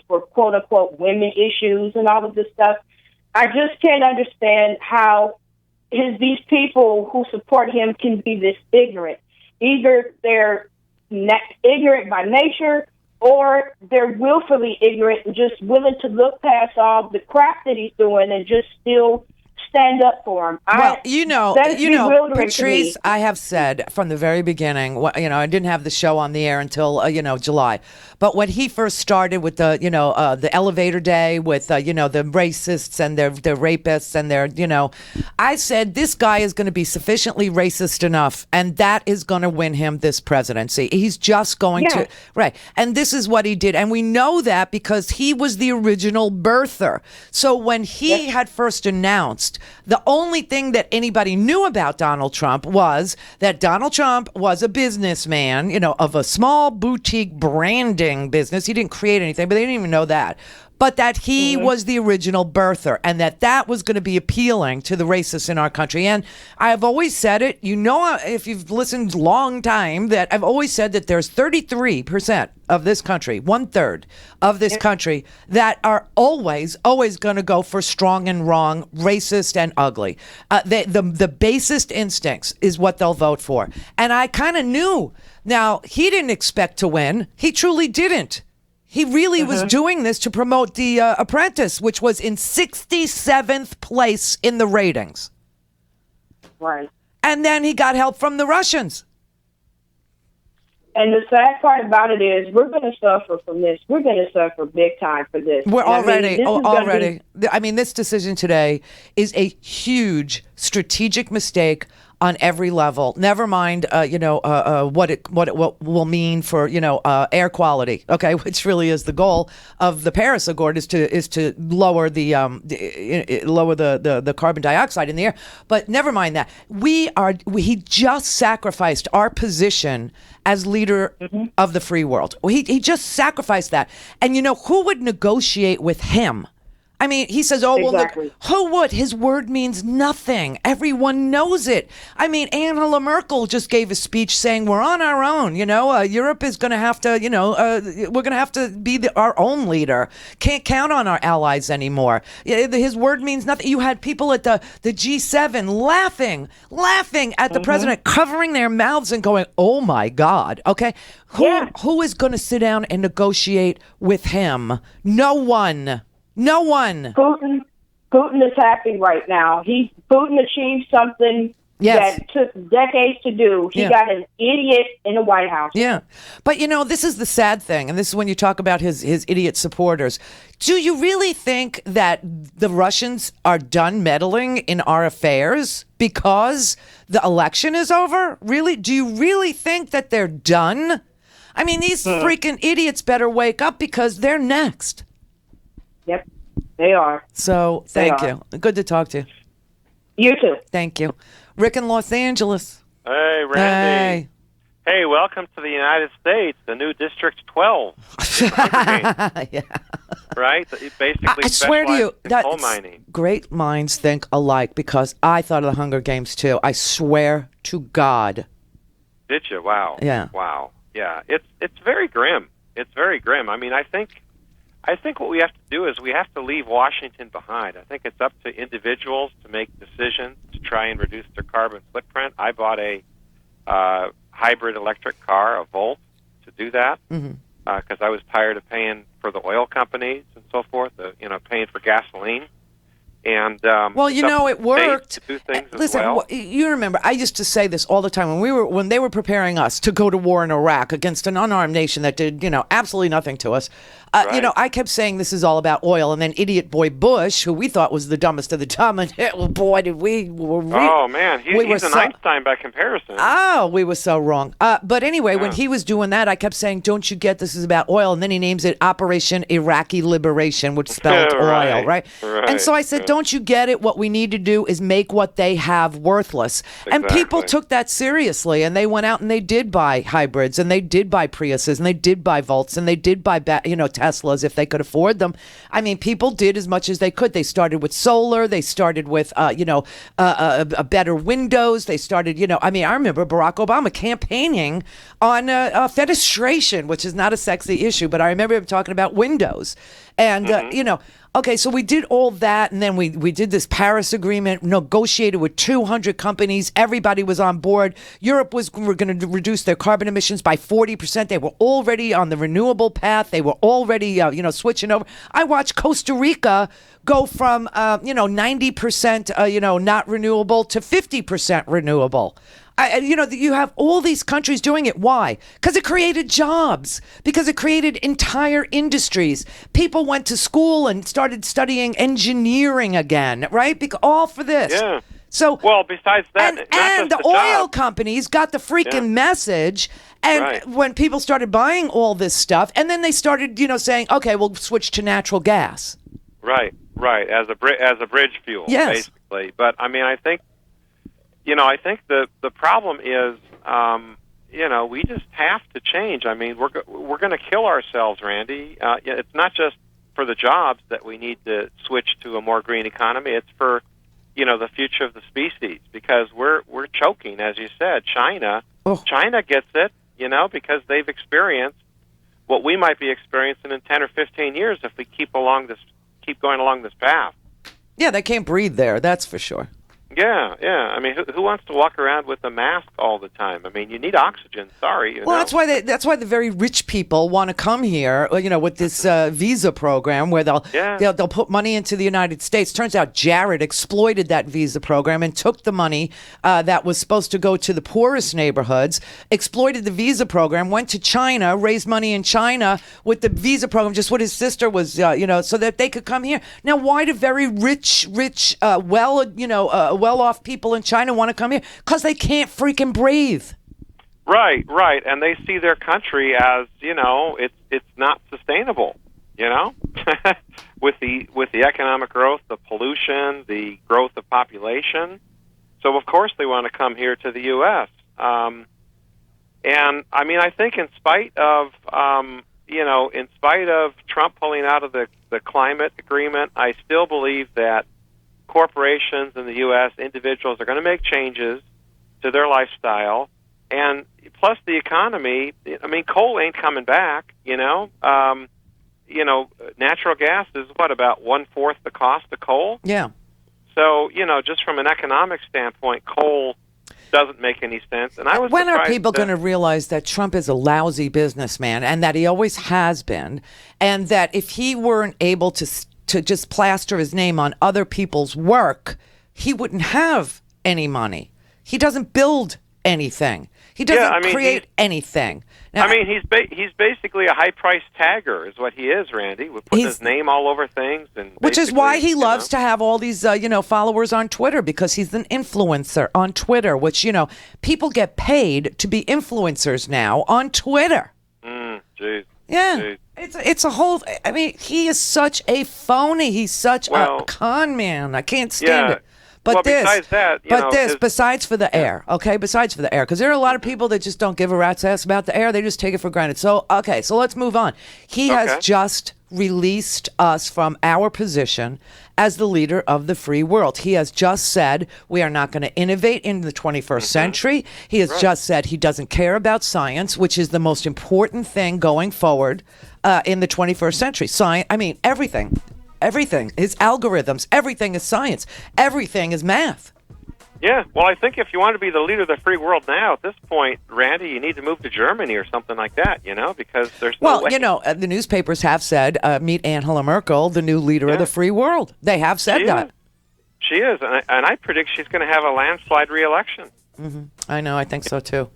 for quote unquote women issues and all of this stuff. I just can't understand how these people who support him can be this ignorant. Either they're ignorant by nature, or they're willfully ignorant and just willing to look past all the crap that he's doing and just still stand up for him. Well, Patrice, I have said from the very beginning, I didn't have the show on the air until, July. But when he first started with the elevator day with, the racists and their rapists and their, I said this guy is going to be sufficiently racist enough, and that is going to win him this presidency. He's just going to, right. And this is what he did. And we know that because he was the original birther. So when he had first announced, the only thing that anybody knew about Donald Trump was that Donald Trump was a businessman, of a small boutique branding business. He didn't create anything, but they didn't even know that. But that he was the original birther, and that was going to be appealing to the racists in our country. And I've always said it, if you've listened long time, that I've always said that there's 33% of this country, 1/3 of this country, that are always going to go for strong and wrong, racist and ugly. The basest instincts is what they'll vote for. And I kind of knew. Now, he didn't expect to win. He truly didn't. He really was doing this to promote The Apprentice, which was in 67th place in the ratings. Right. And then he got help from the Russians. And the sad part about it is we're going to suffer from this. We're going to suffer big time for this. We're already. This decision today is a huge strategic mistake on every level. Never mind, what it will mean for air quality. Okay, which really is the goal of the Paris Accord is to lower the carbon dioxide in the air. But never mind that. He just sacrificed our position as leader of the free world. He just sacrificed that. And who would negotiate with him? I mean, he says, exactly. Look, who would? His word means nothing. Everyone knows it. I mean, Angela Merkel just gave a speech saying we're on our own. Europe is going to have to, we're going to have to be our own leader. Can't count on our allies anymore. His word means nothing. You had people at the G7 laughing at the president, covering their mouths and going, oh, my God. Okay. Who is going to sit down and negotiate with him? No one. No one. Putin is happy right now. Putin achieved something that took decades to do. He got an idiot in the White House. Yeah. But, this is the sad thing, and this is when you talk about his idiot supporters. Do you really think that the Russians are done meddling in our affairs because the election is over? Really? Do you really think that they're done? I mean, these freaking idiots better wake up because they're next. Yep, they are. So, thank you. Good to talk to you. You too. Thank you. Rick in Los Angeles. Hey, Randy. Hey, welcome to the United States, the new District 12. Yeah. Right? It basically I swear to you, coal mining. Great minds think alike, because I thought of the Hunger Games, too. I swear to God. Did you? Wow. Yeah. Wow. Yeah. It's very grim. It's very grim. I mean, I think what we have to do is we have to leave Washington behind. I think it's up to individuals to make decisions to try and reduce their carbon footprint. I bought a hybrid electric car, a Volt, to do that because I was tired of paying for the oil companies and so forth, paying for gasoline. And it worked. To do things Listen, as well. You remember, I used to say this all the time when they were preparing us to go to war in Iraq against an unarmed nation that did absolutely nothing to us. You know, I kept saying this is all about oil, and then idiot boy Bush, who we thought was the dumbest of the dumb, and boy, did we were oh, man, he's an Einstein by comparison. Oh, we were so wrong. But anyway, when he was doing that, I kept saying, don't you get this is about oil? And then he names it Operation Iraqi Liberation, which spelled oil, right? And so I said, don't you get it? What we need to do is make what they have worthless. And people took that seriously, and they went out and they did buy hybrids, and they did buy Priuses, and they did buy Volts, and they did buy Teslas if they could afford them. I mean, people did as much as they could. They started with solar. They started with, better windows. They started, I remember Barack Obama campaigning on fenestration, which is not a sexy issue, but I remember him talking about windows. And, okay, so we did all that, and then we did this Paris Agreement, negotiated with 200 companies. Everybody was on board. Europe were going to reduce their carbon emissions by 40%. They were already on the renewable path. They were already, switching over. I watched Costa Rica go from, 90%, not renewable to 50% renewable. You have all these countries doing it. Why? Because it created jobs. Because it created entire industries. People went to school and started studying engineering again, right? All for this. Yeah. So, well, besides that, and the oil companies got the freaking message. And when people started buying all this stuff, and then they started, saying, okay, we'll switch to natural gas. Right. As a bridge fuel, basically. But I mean, I think the problem is, we just have to change. I mean, we're going to kill ourselves, Randy. It's not just for the jobs that we need to switch to a more green economy. It's for, the future of the species, because we're choking, as you said. China gets it, because they've experienced what we might be experiencing in 10 or 15 years if we keep going along this path. Yeah, they can't breathe there. That's for sure. Yeah. I mean, who wants to walk around with a mask all the time? I mean, you need oxygen. Sorry. Well, that's why the very rich people want to come here. With this visa program where they'll put money into the United States. Turns out Jared exploited that visa program and took the money that was supposed to go to the poorest neighborhoods. Exploited the visa program. Went to China. Raised money in China with the visa program. Just what his sister was, so that they could come here. Now, why do very rich, well-off people in China want to come here? Because they can't freaking breathe. Right, and they see their country as it's not sustainable. with the economic growth, the pollution, the growth of population. So of course they want to come here to the U.S. And I mean, I think in spite of Trump pulling out of the climate agreement, I still believe that corporations in the U.S., individuals are going to make changes to their lifestyle, and plus the economy. I mean, coal ain't coming back. Natural gas is about 1/4 the cost of coal. Yeah. So just from an economic standpoint, coal doesn't make any sense. And when are people going to realize that Trump is a lousy businessman, and that he always has been, and that if he weren't able to just plaster his name on other people's work, he wouldn't have any money. He doesn't build anything. He doesn't create anything. Now, he's basically a high-priced tagger is what he is, Randy. With putting his name all over things. Which is why he loves to have all these, followers on Twitter, because he's an influencer on Twitter, which, people get paid to be influencers now on Twitter. Jeez. Yeah. Jeez. It's a whole, he is such a phony. He's such a con man. I can't stand it. But besides that, besides for the air, okay? Besides for the air, because there are a lot of people that just don't give a rat's ass about the air. They just take it for granted. So, so let's move on. He has just released us from our position as the leader of the free world. He has just said we are not going to innovate in the 21st century. He has just said he doesn't care about science, which is the most important thing going forward in the 21st century. Science, everything. Everything is algorithms. Everything is science. Everything is math. Yeah, well, I think if you want to be the leader of the free world now, at this point, Randy, you need to move to Germany or something like that, because there's no way. The newspapers have said, meet Angela Merkel, the new leader of the free world. They have said that. She is, and I predict she's going to have a landslide re-election. Mm-hmm. I know, I think so too.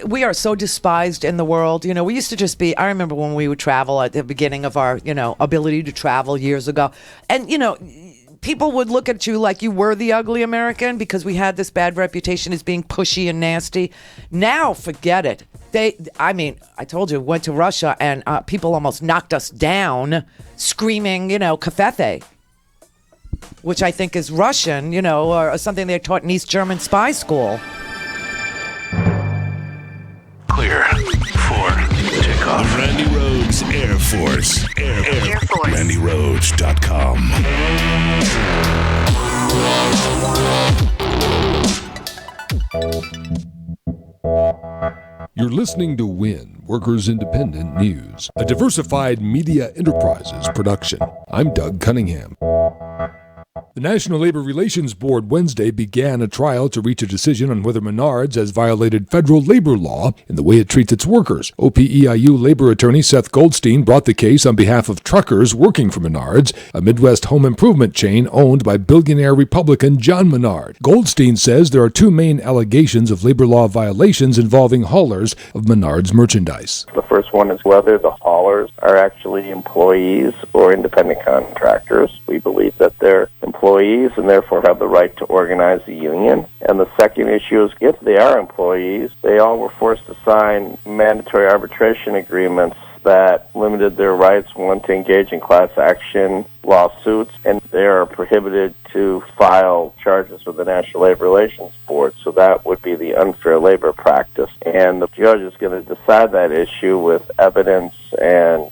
we are so despised in the world. You know, we used to just be, I remember when we would travel at the beginning of our, ability to travel years ago. And, people would look at you like you were the ugly American because we had this bad reputation as being pushy and nasty. Now, forget it. I told you, went to Russia and people almost knocked us down screaming, kafefe, which I think is Russian, or something they taught in East German spy school. Clear for takeoff. Randi Rhodes Air Force. Air Force. RandiRhodes.com. You're listening to WIN, Workers Independent News, a diversified media enterprises production. I'm Doug Cunningham. The National Labor Relations Board Wednesday began a trial to reach a decision on whether Menards has violated federal labor law in the way it treats its workers. OPEIU labor attorney Seth Goldstein brought the case on behalf of truckers working for Menards, a Midwest home improvement chain owned by billionaire Republican John Menard. Goldstein says there are two main allegations of labor law violations involving haulers of Menards merchandise. The first one is whether the haulers are actually employees or independent contractors. We believe that they're employees and therefore have the right to organize a union. And the second issue is if they are employees, they all were forced to sign mandatory arbitration agreements that limited their rights, one to engage in class action lawsuits, and they are prohibited to file charges with the National Labor Relations Board. So that would be the unfair labor practice. And the judge is going to decide that issue with evidence and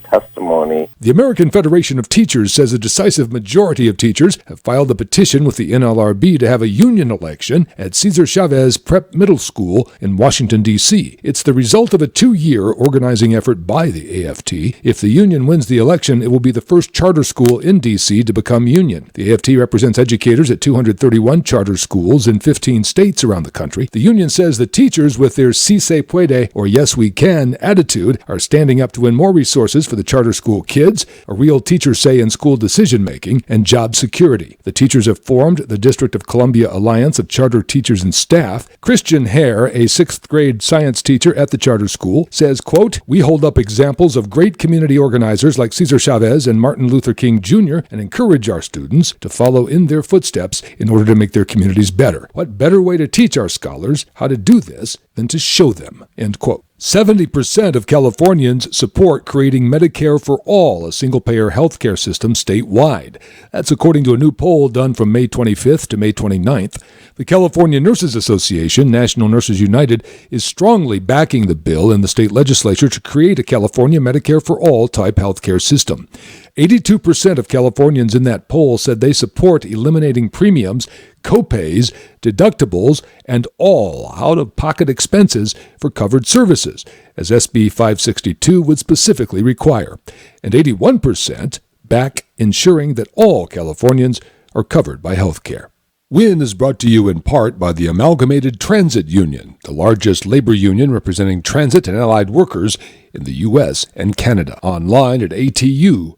testimony. The American Federation of Teachers says a decisive majority of teachers have filed a petition with the NLRB to have a union election at Cesar Chavez Prep Middle School in Washington, D.C. It's the result of a 2-year organizing effort by the AFT. If the union wins the election, it will be the first charter school in D.C. to become union. The AFT represents educators at 231 charter schools in 15 states around the country. The union says the teachers, with their si se puede or yes we can attitude, are standing up to win more resources for the charter school kids, a real teacher say in school decision-making, and job security. The teachers have formed the District of Columbia Alliance of Charter Teachers and Staff. Christian Hare, a 6th grade science teacher at the charter school, says, quote, "We hold up examples of great community organizers like Cesar Chavez and Martin Luther King Jr. and encourage our students to follow in their footsteps in order to make their communities better. What better way to teach our scholars how to do this than to show them," end quote. 70% of Californians support creating Medicare for all, a single-payer healthcare system statewide. That's according to a new poll done from May 25th to May 29th. The California Nurses Association, National Nurses United, is strongly backing the bill in the state legislature to create a California Medicare for all type healthcare system. 82% of Californians in that poll said they support eliminating premiums, co-pays, deductibles, and all out-of-pocket expenses for covered services, as SB 562 would specifically require. And 81% back ensuring that all Californians are covered by health care. WIN is brought to you in part by the Amalgamated Transit Union, the largest labor union representing transit and allied workers in the U.S. and Canada. Online at atu.org.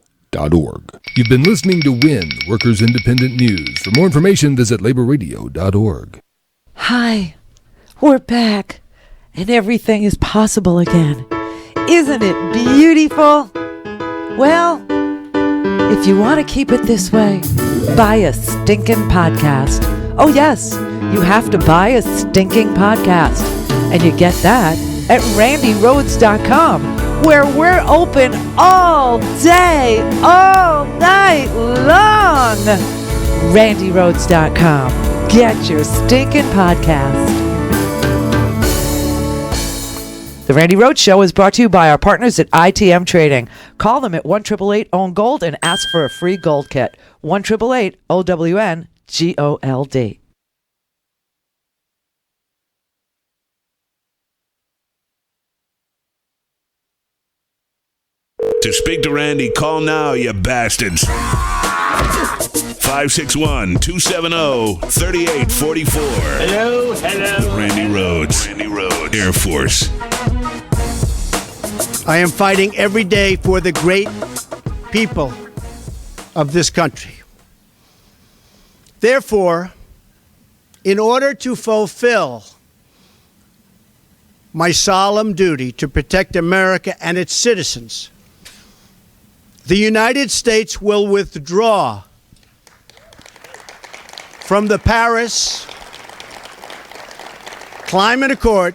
You've been listening to WIN, Workers Independent News. For more information, visit laborradio.org. Hi, we're back, and everything is possible again. Isn't it beautiful? Well, if you want to keep it this way, buy a stinking podcast. Oh yes, you have to buy a stinking podcast. And you get that at RandiRhodes.com, where we're open all day, all night long. RandiRhodes.com. Get your stinking podcast. The Randi Rhodes Show is brought to you by our partners at ITM Trading. Call them at 1-888-OWN-GOLD and ask for a free gold kit. 1-888-OWN-GOLD. To speak to Randy, call now, you bastards. 561-270-3844. Hello. Randi Rhodes Air Force. I am fighting every day for the great people of this country. Therefore, in order to fulfill my solemn duty to protect America and its citizens, the United States will withdraw from the Paris Climate Accord.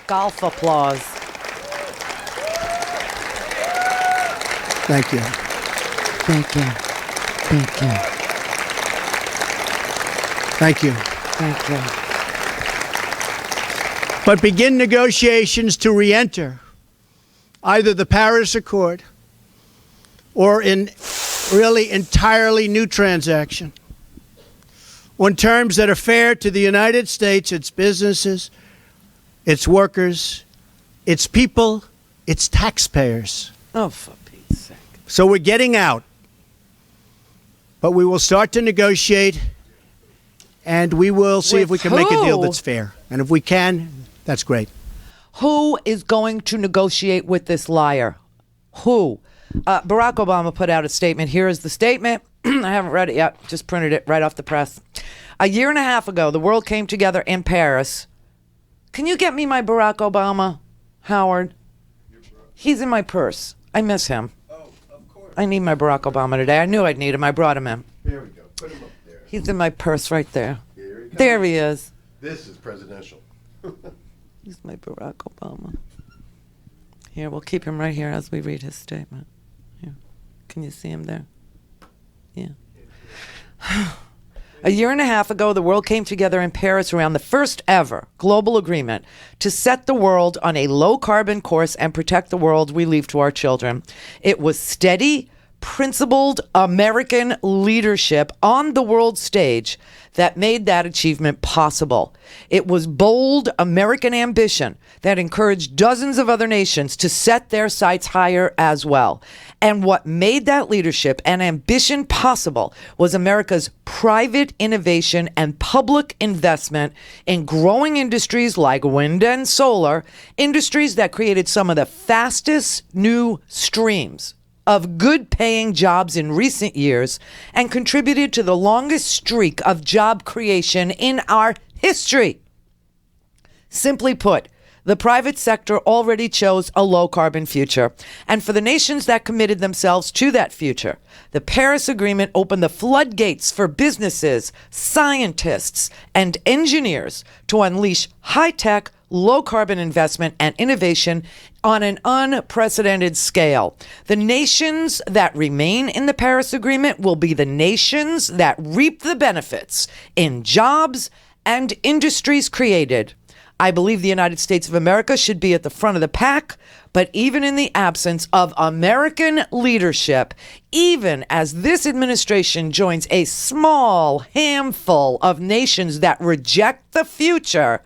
Golf applause. Thank you. Thank you. Thank you. Thank you. Thank you. But begin negotiations to re-enter either the Paris Accord or in really entirely new transaction on terms that are fair to the United States, its businesses, its workers, its people, its taxpayers. Oh, for Pete's sake. So we're getting out, but we will start to negotiate, and we will see if we can make a deal that's fair. And if we can, that's great. Who is going to negotiate with this liar? Who? Barack Obama put out a statement. Here is the statement. I haven't read it yet. Just printed it right off the press. A year and a half ago, the world came together in Paris. Can you get me my Barack Obama, Howard? He's in my purse. I miss him. Oh, of course. I need my Barack Obama today. I knew I'd need him. I brought him in. There we go. Put him up there. He's in my purse right there. Here he comes. There he is. This is presidential. He's my Barack Obama. Here, we'll keep him right here as we read his statement. Here. Can you see him there? Yeah. A year and a half ago, the world came together in Paris around the first ever global agreement to set the world on a low-carbon course and protect the world we leave to our children. It was steady, principled American leadership on the world stage that made that achievement possible. It was bold American ambition that encouraged dozens of other nations to set their sights higher as well. And what made that leadership and ambition possible was America's private innovation and public investment in growing industries like wind and solar, industries that created some of the fastest new streams of good-paying jobs in recent years and contributed to the longest streak of job creation in our history. Simply put, the private sector already chose a low-carbon future. And for the nations that committed themselves to that future, the Paris Agreement opened the floodgates for businesses, scientists, and engineers to unleash high-tech, low-carbon investment and innovation on an unprecedented scale. The nations that remain in the Paris Agreement will be the nations that reap the benefits in jobs and industries created. I believe the United States of America should be at the front of the pack, but even in the absence of American leadership, even as this administration joins a small handful of nations that reject the future,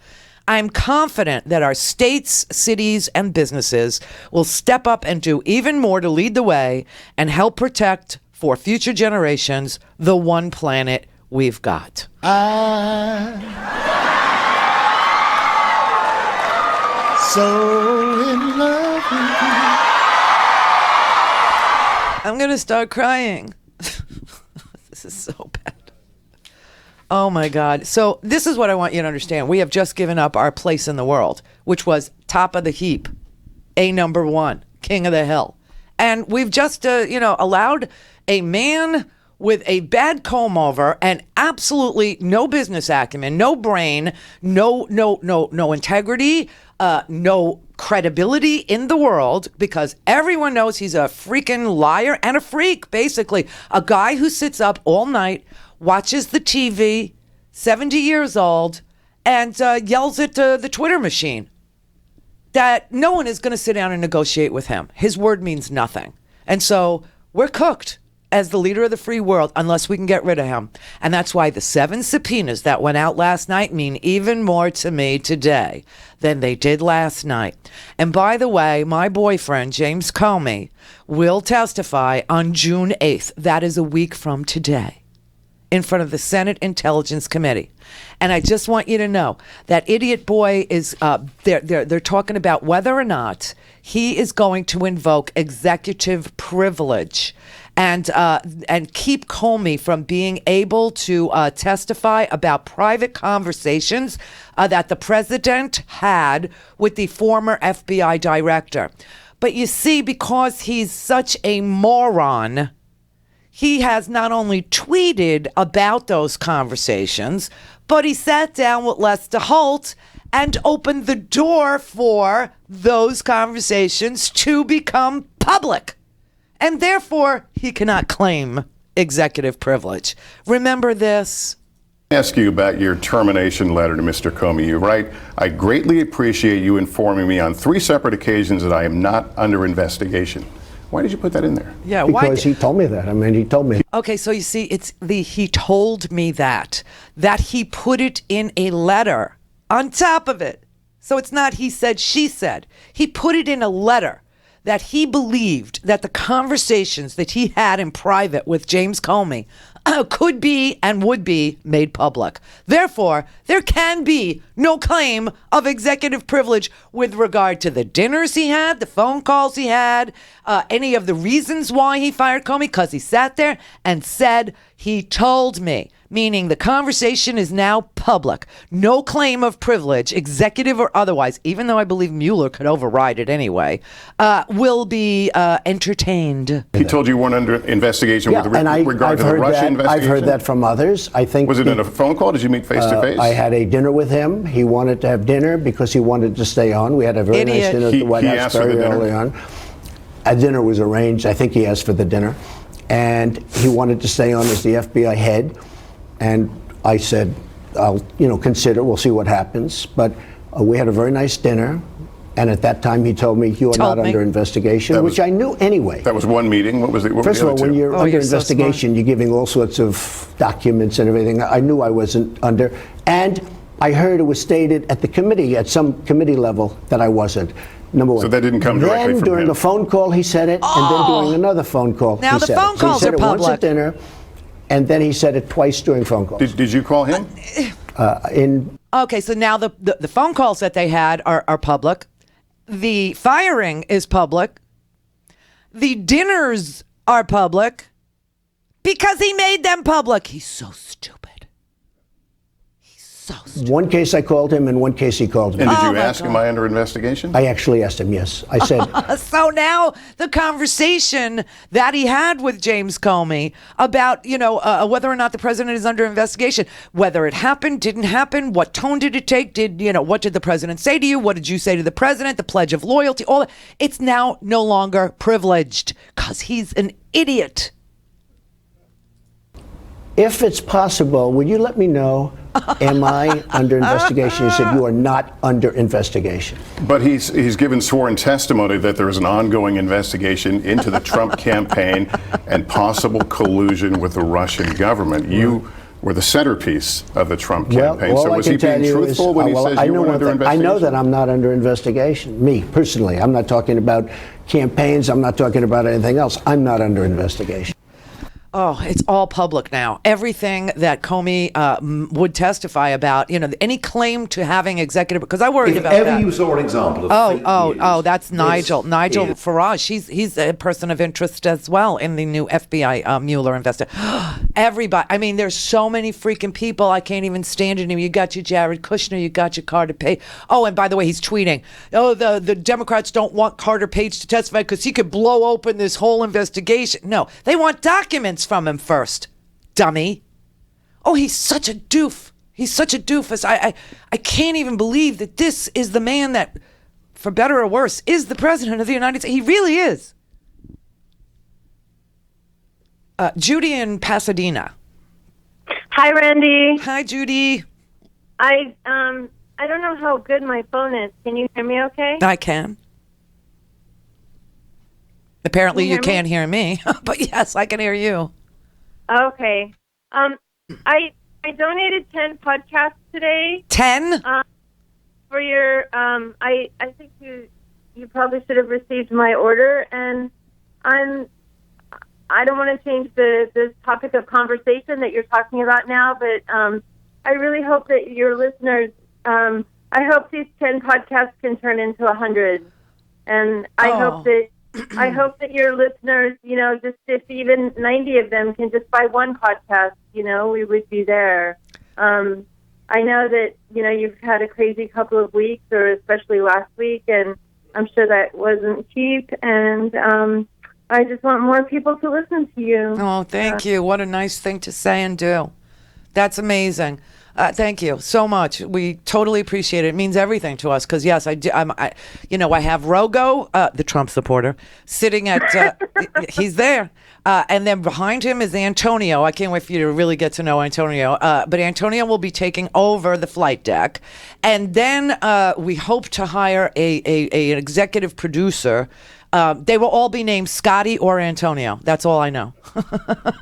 I'm confident that our states, cities, and businesses will step up and do even more to lead the way and help protect, for future generations, the one planet we've got. So in love with you. I'm going to start crying. This is so bad. Oh my God. So this is what I want you to understand. We have just given up our place in the world, which was top of the heap, number one, king of the hill. And we've just, allowed a man with a bad comb over and absolutely no business acumen, no brain, no integrity, no credibility in the world, because everyone knows he's a freaking liar and a freak, basically. A guy who sits up all night, watches the TV, 70 years old, and yells at the Twitter machine. That no one is going to sit down and negotiate with him. His word means nothing. And so we're cooked as the leader of the free world unless we can get rid of him. And that's why the 7 subpoenas that went out last night mean even more to me today than they did last night. And by the way, my boyfriend, James Comey, will testify on June 8th. That is a week from today, in front of the Senate Intelligence Committee. And I just want you to know that idiot boy is, they're talking about whether or not he is going to invoke executive privilege and keep Comey from being able to testify about private conversations that the president had with the former FBI director. But you see, because he's such a moron, he has not only tweeted about those conversations, but he sat down with Lester Holt and opened the door for those conversations to become public. And therefore, he cannot claim executive privilege. Remember this. Ask you about your termination letter to Mr. Comey. You write, I greatly appreciate you informing me on 3 separate occasions that I am not under investigation. Why did you put that in there? Yeah, because he told me that. I mean, he told me. Okay, so you see, it's the he told me that he put it in a letter on top of it. So it's not he said, she said. He put it in a letter that he believed that the conversations that he had in private with James Comey could be and would be made public. Therefore, there can be no claim of executive privilege with regard to the dinners he had, the phone calls he had, any of the reasons why he fired Comey, because he sat there and said, he told me, meaning the conversation is now public. No claim of privilege, executive or otherwise, even though I believe Mueller could override it anyway, will be entertained. He told you weren't under investigation with regard to the Russia investigation? I've heard that from others. I think. Was it in a phone call? Did you meet face to face? I had a dinner with him. He wanted to have dinner because he wanted to stay on. We had a very nice dinner at the White House very early on. A dinner was arranged. I think he asked for the dinner. And he wanted to stay on as the FBI head. And I said, I'll consider. We'll see what happens. But we had a very nice dinner. And at that time, he told me, you are not under investigation, which I knew anyway. That was one meeting. What was the First of all, when you're under you're investigation, you're giving all sorts of documents and everything. I knew I wasn't under. And I heard it was stated at the committee, at some committee level, that I wasn't. Number one. So that didn't come directly then from during him. the phone call, he said it. And then during another phone call, Now he the said phone it. So calls he said are it once public. at dinner, and then he said it twice during phone calls. Did you call him? Okay, so now the phone calls that they had are public. The firing is public. The dinners are public because he made them public. He's so stupid. One case I called him, and one case he called me. And did you ask, am I under investigation? I actually asked him, yes. I said, So now the conversation that he had with James Comey about, whether or not the president is under investigation, whether it happened, didn't happen, what tone did it take, what did the president say to you, what did you say to the president, the Pledge of Loyalty, all that. It's now no longer privileged because he's an idiot. if it's possible, would you let me know, am I under investigation? He said, you are not under investigation. But he's given sworn testimony that there is an ongoing investigation into the Trump campaign and possible collusion with the Russian government. You were the centerpiece of the Trump campaign. So was he being truthful when he says you were under investigation? I know that I'm not under investigation. Me, personally. I'm not talking about campaigns. I'm not talking about anything else. I'm not under investigation. Oh, it's all public now. Everything that Comey would testify about, any claim to having executive, because I worried about that. If ever you saw an example of that's Nigel Farage. He's a person of interest as well in the new FBI Mueller investigation. Everybody. I mean, there's so many freaking people. I can't even stand it anymore. You got your Jared Kushner. You got your Carter Page. Oh, and by the way, he's tweeting. Oh, the Democrats don't want Carter Page to testify because he could blow open this whole investigation. No, they want documents from him first, dummy. Oh, he's such a doof. He's such a doofus. I can't even believe that this is the man that, for better or worse, is the president of the United States. He really is. Judy in Pasadena. Hi, Randy. Hi, Judy. I don't know how good my phone is. Can you hear me okay? I can. Apparently you can't hear me, but yes, I can hear you. Okay. I donated 10 podcasts today. 10? For your, I think you probably should have received my order, and I don't want to change the topic of conversation that you're talking about now, but I really hope that your listeners, I hope these 10 podcasts can turn into 100. And I hope that I hope that your listeners, just if even 90 of them can just buy one podcast, we would be there. I know that, you've had a crazy couple of weeks, or especially last week, and I'm sure that wasn't cheap. And I just want more people to listen to you. Oh, thank you. What a nice thing to say and do. That's amazing. Thank you so much. We totally appreciate it. It means everything to us because, yes, I have Rogo, the Trump supporter, sitting at, he's there. And then behind him is Antonio. I can't wait for you to really get to know Antonio. But Antonio will be taking over the flight deck. And then we hope to hire an executive producer. They will all be named Scotty or Antonio. That's all I know.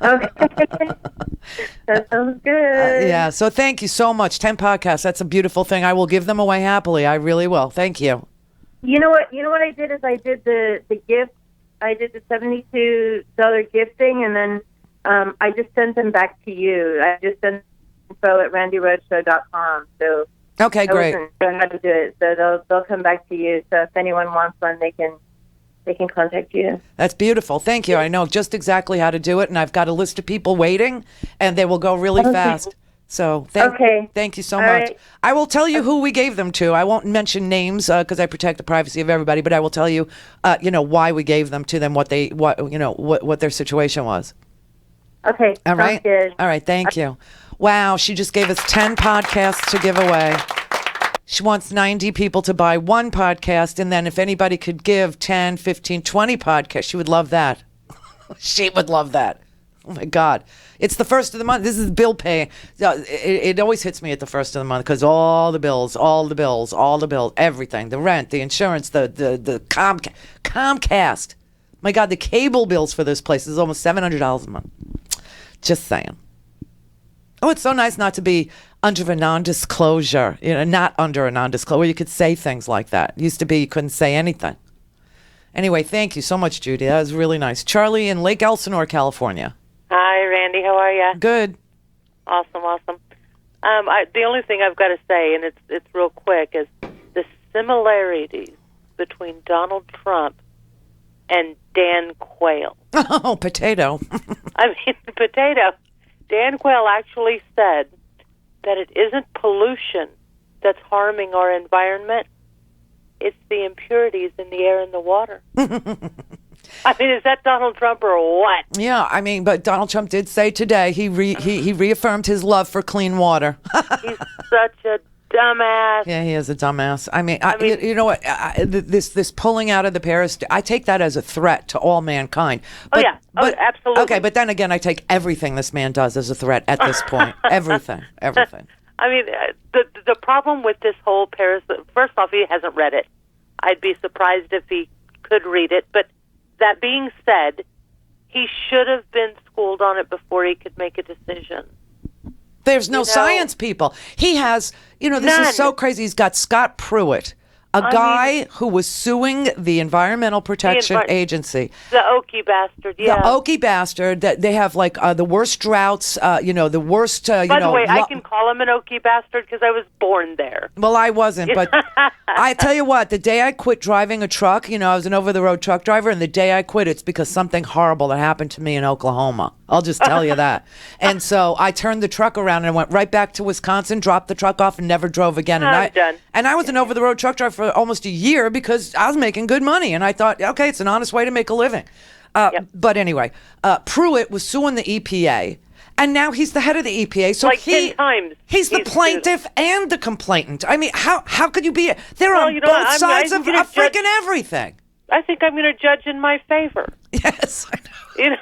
Okay. That sounds good. Yeah, so thank you so much. 10 podcasts. That's a beautiful thing. I will give them away happily. I really will. Thank you. You know what I did is I did the gift. I did the $72 gift thing, and then I just sent them back to you. I just sent info at randyrhodeshow.com. So okay, great. I wasn't sure how to do it, so they'll come back to you. So if anyone wants one, they can contact you. That's beautiful. Thank you. I know just exactly how to do it, and I've got a list of people waiting, and they will go really fast. So thank you so much. Right. I will tell you who we gave them to. I won't mention names because I protect the privacy of everybody, but I will tell you, why we gave them to them, what their situation was. Okay. All right. Good. All right. Thank you. Wow. She just gave us 10 podcasts to give away. She wants 90 people to buy one podcast, and then if anybody could give 10, 15, 20 podcasts, she would love that. She would love that. Oh, my God. It's the first of the month. This is bill pay. It always hits me at the first of the month because all the bills, everything, the rent, the insurance, the Comcast. My God, the cable bills for this place is almost $700 a month. Just saying. Oh, it's so nice not to be under a non-disclosure, not under a non-disclosure, where you could say things like that. It used to be you couldn't say anything. Anyway, thank you so much, Judy. That was really nice. Charlie in Lake Elsinore, California. Hi, Randy. How are you? Good. Awesome. The only thing I've got to say, and it's real quick, is the similarities between Donald Trump and Dan Quayle. Oh, potato. I mean, potato. Dan Quayle actually said that it isn't pollution that's harming our environment. It's the impurities in the air and the water. I mean, is that Donald Trump or what? Yeah, I mean, but Donald Trump did say today he reaffirmed his love for clean water. He's such a dumbass. Yeah, he is a dumbass. I mean, you know what? This pulling out of the Paris, I take that as a threat to all mankind. But, absolutely. Okay, but then again, I take everything this man does as a threat at this point. Everything. I mean, the problem with this whole Paris, first off, he hasn't read it. I'd be surprised if he could read it. But that being said, he should have been schooled on it before he could make a decision. There's no science, people. He has, this is so crazy. He's got Scott Pruitt, a guy who was suing the Environmental Protection Agency. The Okie bastard, yeah. The Okie bastard. That they have the worst droughts. The worst. By the way, I can call him an Okie bastard because I was born there. Well, I wasn't, but I tell you what. The day I quit driving a truck, I was an over-the-road truck driver, and the day I quit, it's because something horrible that happened to me in Oklahoma. I'll just tell you that. And so I turned the truck around and went right back to Wisconsin, dropped the truck off, and never drove again. And I was an over-the-road truck driver for almost a year because I was making good money. And I thought, okay, it's an honest way to make a living. But anyway, Pruitt was suing the EPA. And now he's the head of the EPA. So 10 times. He's the plaintiff and the complainant. I mean, how could you be? They're on both sides of freaking everything. I think I'm going to judge in my favor. Yes, I know.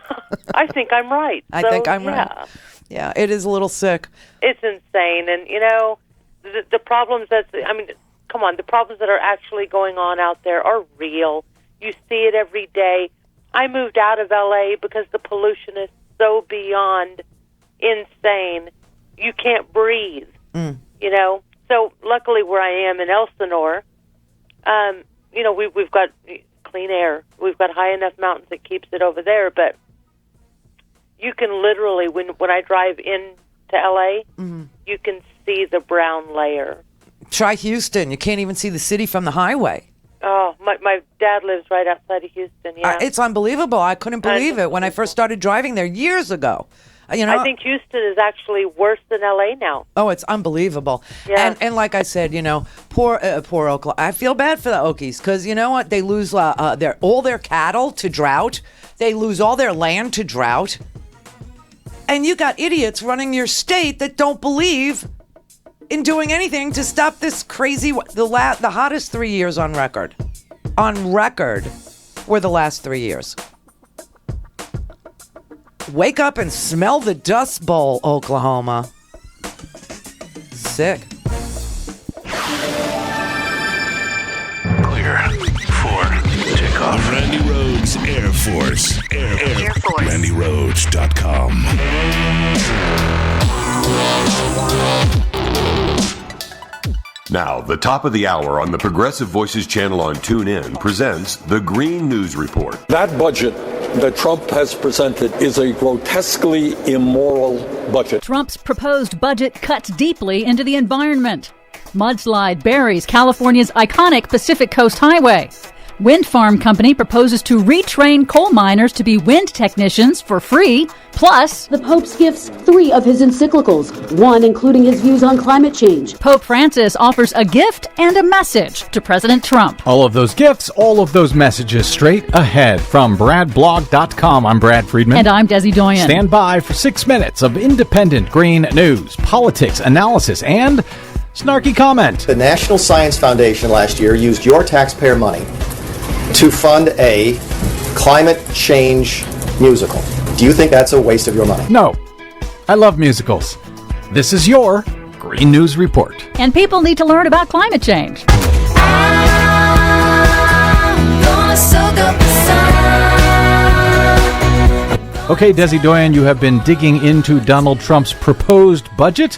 I think I'm right. I think I'm right. Yeah, it is a little sick. It's insane. And, the problems come on, the problems that are actually going on out there are real. You see it every day. I moved out of L.A. because the pollution is so beyond insane. You can't breathe, So luckily where I am in Elsinore, we've got clean air. We've got high enough mountains that keeps it over there, but you can literally, when I drive into L.A., you can see the brown layer. Try Houston. You can't even see the city from the highway. Oh, my dad lives right outside of Houston, yeah. It's unbelievable. I couldn't believe it when I first started driving there years ago. I think Houston is actually worse than L.A. now. Oh, it's unbelievable. Yeah. And like I said, poor Oklahoma. I feel bad for the Okies because you know what? They lose all their cattle to drought. They lose all their land to drought. And you got idiots running your state that don't believe in doing anything to stop this crazy. The hottest 3 years on record. On record were the last 3 years. Wake up and smell the Dust Bowl, Oklahoma. Sick. Clear for takeoff. Randi Rhodes Air Force. Air Force. RandiRhodes.com. Now, the top of the hour on the Progressive Voices channel on TuneIn presents the Green News Report. That budget that Trump has presented is a grotesquely immoral budget. Trump's proposed budget cuts deeply into the environment. Mudslide buries California's iconic Pacific Coast Highway. Wind farm company proposes to retrain coal miners to be wind technicians for free. Plus, the Pope's gifts 3 of his encyclicals, one including his views on climate change. Pope Francis offers a gift and a message to President Trump. All of those gifts, all of those messages straight ahead. From BradBlog.com, I'm Brad Friedman. And I'm Desi Doyen. Stand by for 6 minutes of independent green news, politics, analysis, and snarky comment. The National Science Foundation last year used your taxpayer money to fund a climate change musical. Do you think that's a waste of your money? No. I love musicals. This is your Green News Report. And people need to learn about climate change. Okay, Desi Doyen, you have been digging into Donald Trump's proposed budget.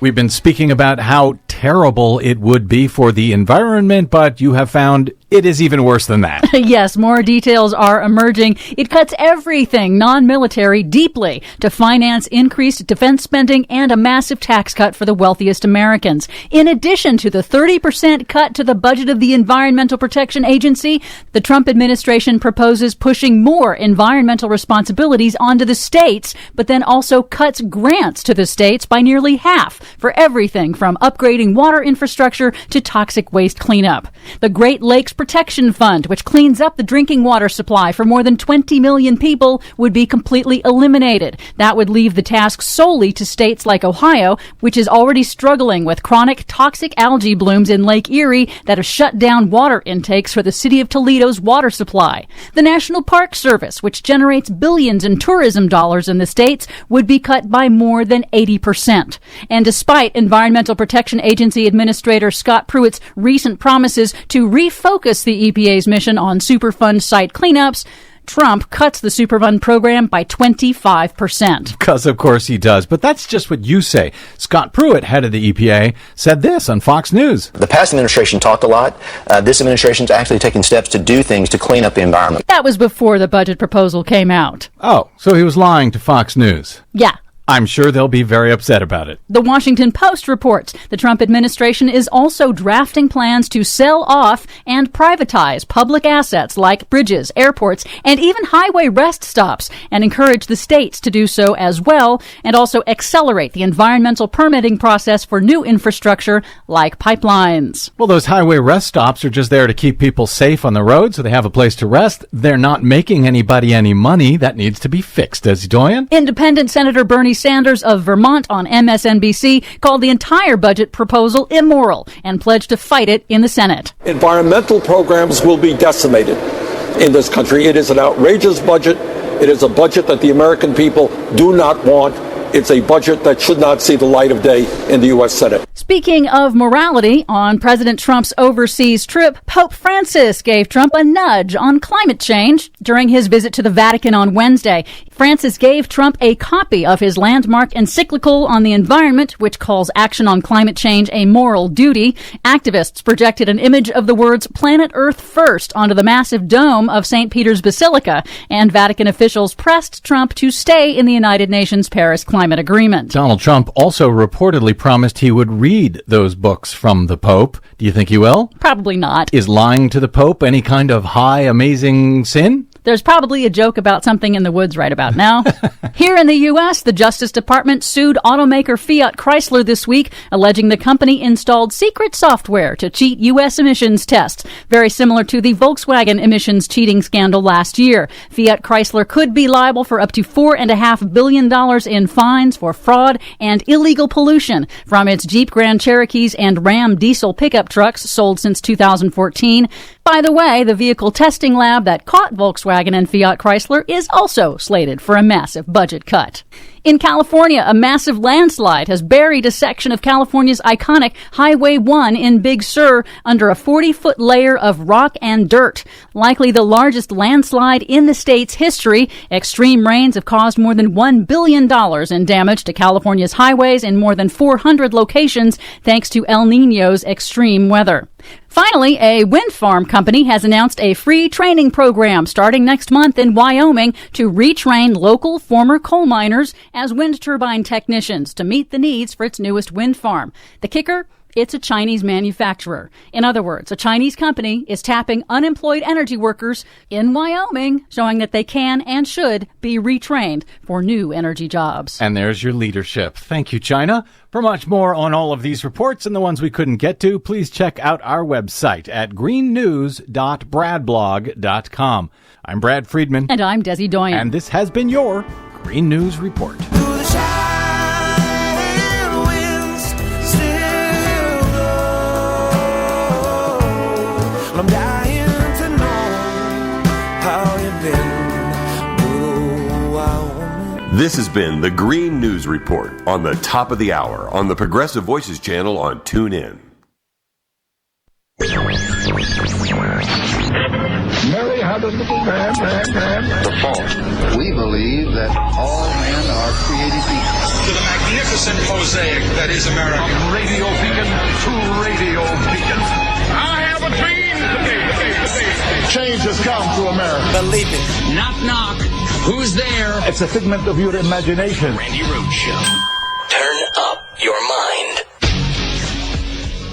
We've been speaking about how terrible it would be for the environment, but you have found it is even worse than that. Yes, more details are emerging. It cuts everything non-military deeply to finance increased defense spending and a massive tax cut for the wealthiest Americans. In addition to the 30% cut to the budget of the Environmental Protection Agency, the Trump administration proposes pushing more environmental responsibilities onto the states, but then also cuts grants to the states by nearly half for everything from upgrading water infrastructure to toxic waste cleanup. The Great Lakes Protection Fund, which cleans up the drinking water supply for more than 20 million people, would be completely eliminated. That would leave the task solely to states like Ohio, which is already struggling with chronic toxic algae blooms in Lake Erie that have shut down water intakes for the city of Toledo's water supply. The National Park Service, which generates billions in tourism dollars in the states, would be cut by more than 80%. And despite Environmental Protection Agency Administrator Scott Pruitt's recent promises to refocus the EPA's mission on Superfund site cleanups, Trump cuts the Superfund program by 25%. Because, of course, he does. But that's just what you say. Scott Pruitt, head of the EPA, said this on Fox News. The past administration talked a lot. This administration's actually taking steps to do things to clean up the environment. That was before the budget proposal came out. Oh, so he was lying to Fox News. Yeah. I'm sure they'll be very upset about it. The Washington Post reports the Trump administration is also drafting plans to sell off and privatize public assets like bridges, airports, and even highway rest stops, and encourage the states to do so as well, and also accelerate the environmental permitting process for new infrastructure like pipelines. Well, those highway rest stops are just there to keep people safe on the road so they have a place to rest. They're not making anybody any money. That needs to be fixed. Desi Doyen? Independent Senator Bernie Sanders of Vermont on MSNBC called the entire budget proposal immoral and pledged to fight it in the Senate. Environmental programs will be decimated in this country. It is an outrageous budget. It is a budget that the American people do not want. It's a budget that should not see the light of day in the U.S. Senate. Speaking of morality, on President Trump's overseas trip, Pope Francis gave Trump a nudge on climate change during his visit to the Vatican on Wednesday. Francis gave Trump a copy of his landmark encyclical on the environment, which calls action on climate change a moral duty. Activists projected an image of the words Planet Earth First onto the massive dome of St. Peter's Basilica, and Vatican officials pressed Trump to stay in the United Nations Paris Climate Agreement. Donald Trump also reportedly promised he would read those books from the Pope. Do you think he will? Probably not. Is lying to the Pope any kind of high, amazing sin? There's probably a joke about something in the woods right about now. Here in the U.S., the Justice Department sued automaker Fiat Chrysler this week, alleging the company installed secret software to cheat U.S. emissions tests, very similar to the Volkswagen emissions cheating scandal last year. Fiat Chrysler could be liable for up to $4.5 billion in fines for fraud and illegal pollution from its Jeep Grand Cherokees and Ram diesel pickup trucks sold since 2014. By the way, the vehicle testing lab that caught Volkswagen and Fiat Chrysler is also slated for a massive budget cut. In California, a massive landslide has buried a section of California's iconic Highway 1 in Big Sur under a 40-foot layer of rock and dirt. Likely the largest landslide in the state's history, extreme rains have caused more than $1 billion in damage to California's highways in more than 400 locations thanks to El Niño's extreme weather. Finally, a wind farm company has announced a free training program starting next month in Wyoming to retrain local former coal miners as wind turbine technicians to meet the needs for its newest wind farm. The kicker? It's a Chinese manufacturer. In other words, a Chinese company is tapping unemployed energy workers in Wyoming, showing that they can and should be retrained for new energy jobs. And there's your leadership. Thank you, China. For much more on all of these reports and the ones we couldn't get to, please check out our website at greennews.bradblog.com. I'm Brad Friedman. And I'm Desi Doyen. And this has been your Green News Report. I'm dying to know how you've been. This has been the Green News Report on the top of the hour on the Progressive Voices channel on TuneIn. Mary had a little man. The fault. We believe that all men are created equal. To the magnificent mosaic that is America. From radio beacon to radio beacon. I have a dream. Change has come to America. Believe it. Knock, knock. Who's there? It's a figment of your imagination. Randi Rhodes Show. Turn up your mind.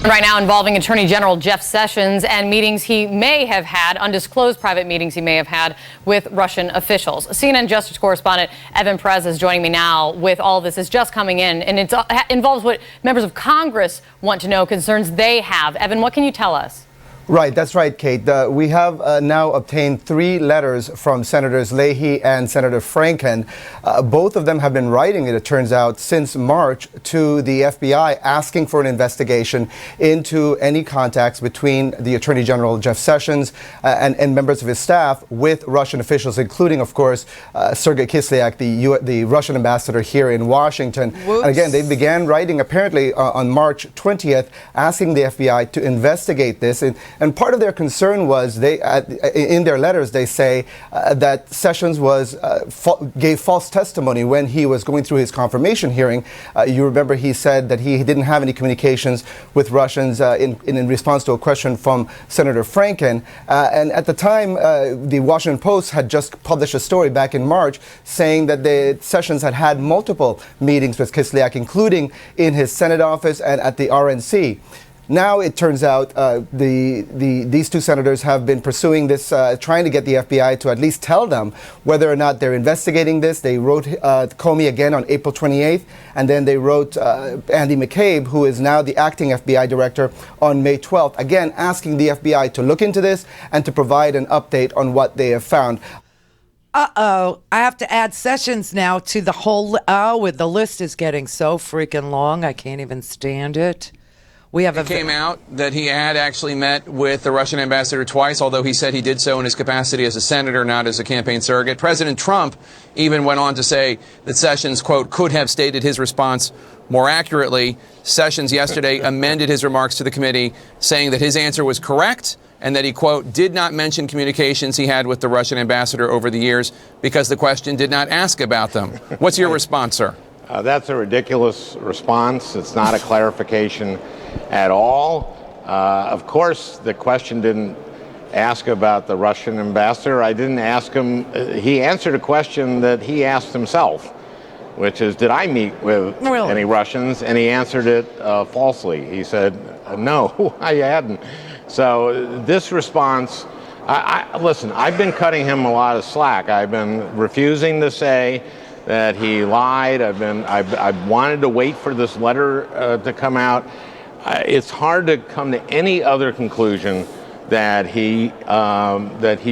Right now involving Attorney General Jeff Sessions and meetings he may have had, undisclosed private meetings he may have had with Russian officials. CNN Justice correspondent Evan Perez is joining me now with all of this. Is just coming in, and it involves what members of Congress want to know, concerns they have. Evan, what can you tell us? Right, that's right, Kate. We have now obtained 3 letters from Senators Leahy and Senator Franken. Both of them have been writing it turns out, since March to the FBI asking for an investigation into any contacts between the Attorney General Jeff Sessions and members of his staff with Russian officials, including, of course, Sergei Kislyak, the Russian ambassador here in Washington. Whoops. And again, they began writing apparently on March 20th, asking the FBI to investigate this. And part of their concern was in their letters, they say that Sessions gave false testimony when he was going through his confirmation hearing. You remember he said that he didn't have any communications with Russians in response to a question from Senator Franken. And at the time, the Washington Post had just published a story back in March saying that Sessions had multiple meetings with Kislyak, including in his Senate office and at the RNC. Now it turns out these 2 senators have been pursuing this, trying to get the FBI to at least tell them whether or not they're investigating this. They wrote Comey again on April 28th, and then they wrote Andy McCabe, who is now the acting FBI director, on May 12th, again asking the FBI to look into this and to provide an update on what they have found. Uh-oh. I have to add Sessions now to the whole... the list is getting so freaking long. I can't even stand it. It came out that he had actually met with the Russian ambassador twice, although he said he did so in his capacity as a senator, not as a campaign surrogate. President Trump even went on to say that Sessions, quote, could have stated his response more accurately. Sessions yesterday amended his remarks to the committee, saying that his answer was correct and that he, quote, did not mention communications he had with the Russian ambassador over the years because the question did not ask about them. What's your response, sir? That's a ridiculous response. It's not a clarification at all. Of course, the question didn't ask about the Russian ambassador. I didn't ask him. He answered a question that he asked himself, which is, did I meet with any Russians? And he answered it falsely. He said, no, I hadn't. So this response, listen, I've been cutting him a lot of slack. I've been refusing to say that he lied. I've wanted to wait for this letter to come out. It's hard to come to any other conclusion that he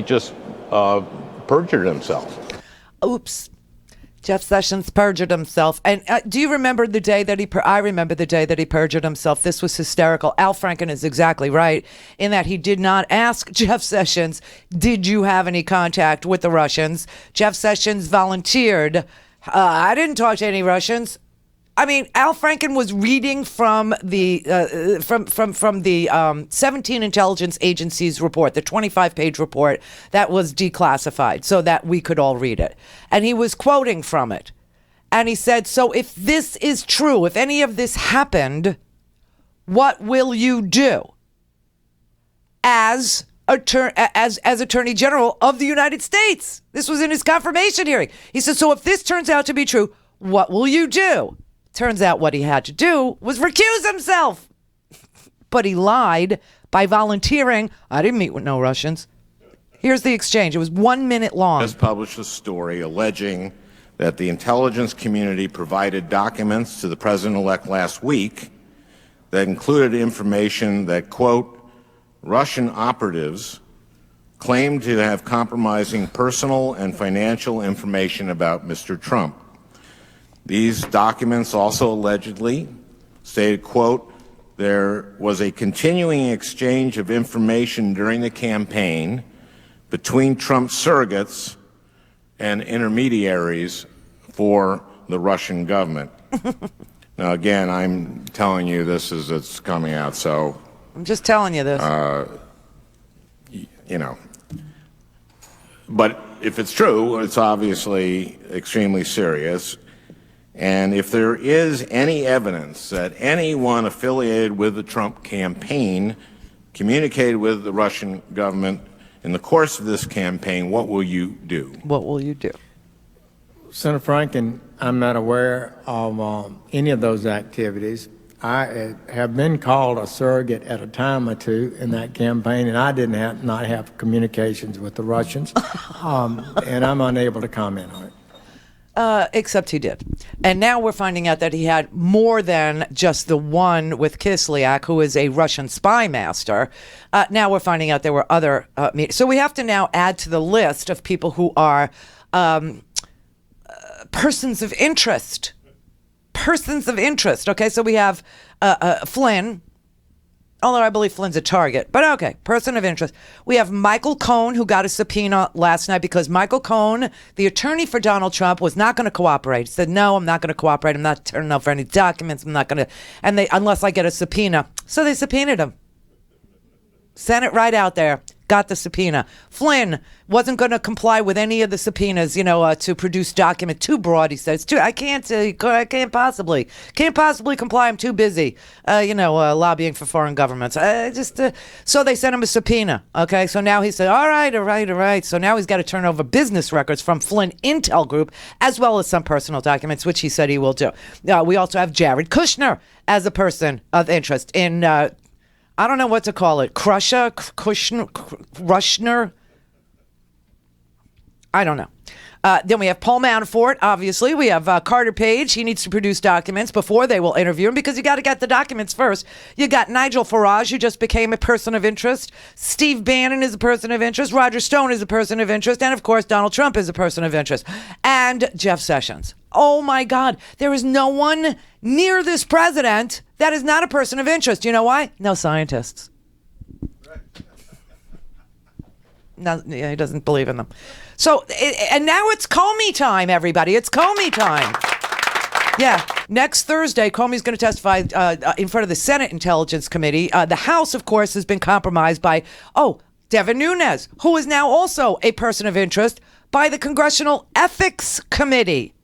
just perjured himself. Oops. Jeff Sessions perjured himself. And do you remember the day that I remember the day that he perjured himself. This was hysterical. Al Franken is exactly right in that he did not ask Jeff Sessions, did you have any contact with the Russians? Jeff Sessions volunteered. I didn't talk to any Russians. I mean, Al Franken was reading from the 17 intelligence agencies report, the 25-page report that was declassified so that we could all read it. And he was quoting from it. And he said, so if this is true, if any of this happened, what will you do as Attorney General of the United States? This was in his confirmation hearing. He said, so if this turns out to be true, what will you do? Turns out what he had to do was recuse himself. But he lied by volunteering. I didn't meet with no Russians. Here's the exchange. It was 1 minute long. Just published a story alleging that the intelligence community provided documents to the president-elect last week that included information that, quote, Russian operatives claimed to have compromising personal and financial information about Mr. Trump. These documents also allegedly stated, quote, there was a continuing exchange of information during the campaign between Trump surrogates and intermediaries for the Russian government. Now, again, I'm telling you this as it's coming out, so... I'm just telling you this. You know. But if it's true, it's obviously extremely serious. And if there is any evidence that anyone affiliated with the Trump campaign communicated with the Russian government in the course of this campaign, what will you do? What will you do? Senator Franken, I'm not aware of any of those activities. I have been called a surrogate at a time or two in that campaign, and I did not have communications with the Russians, and I'm unable to comment on it. Except he did. And now we're finding out that he had more than just the one with Kislyak, who is a Russian spy master. Now we're finding out there were other meetings. So we have to now add to the list of people who are persons of interest. Persons of interest. Okay, so we have Flynn, although I believe Flynn's a target, but okay, person of interest. We have Michael Cohen, who got a subpoena last night because Michael Cohen, the attorney for Donald Trump, was not going to cooperate. He said, no, I'm not going to cooperate. I'm not turning over any documents. I'm not going to, unless I get a subpoena. So they subpoenaed him. Sent it right out there. Got the subpoena. Flynn wasn't going to comply with any of the subpoenas, to produce document. Too broad, he says. I can't possibly comply. I'm too busy, lobbying for foreign governments. So they sent him a subpoena. Okay, so now he said, all right. So now he's got to turn over business records from Flynn Intel Group, as well as some personal documents, which he said he will do. We also have Jared Kushner as a person of interest in. I don't know what to call it. Rushner? I don't know. Then we have Paul Manafort, obviously. We have Carter Page. He needs to produce documents before they will interview him because you got to get the documents first. You got Nigel Farage, who just became a person of interest. Steve Bannon is a person of interest. Roger Stone is a person of interest. And, of course, Donald Trump is a person of interest. And Jeff Sessions. Oh, my God. There is no one near this president that is not a person of interest. You know why? No scientists. No, he doesn't believe in them. So, and now it's Comey time, everybody. It's Comey time. Yeah. Next Thursday, Comey's going to testify in front of the Senate Intelligence Committee. The House, of course, has been compromised by, Devin Nunes, who is now also a person of interest by the Congressional Ethics Committee.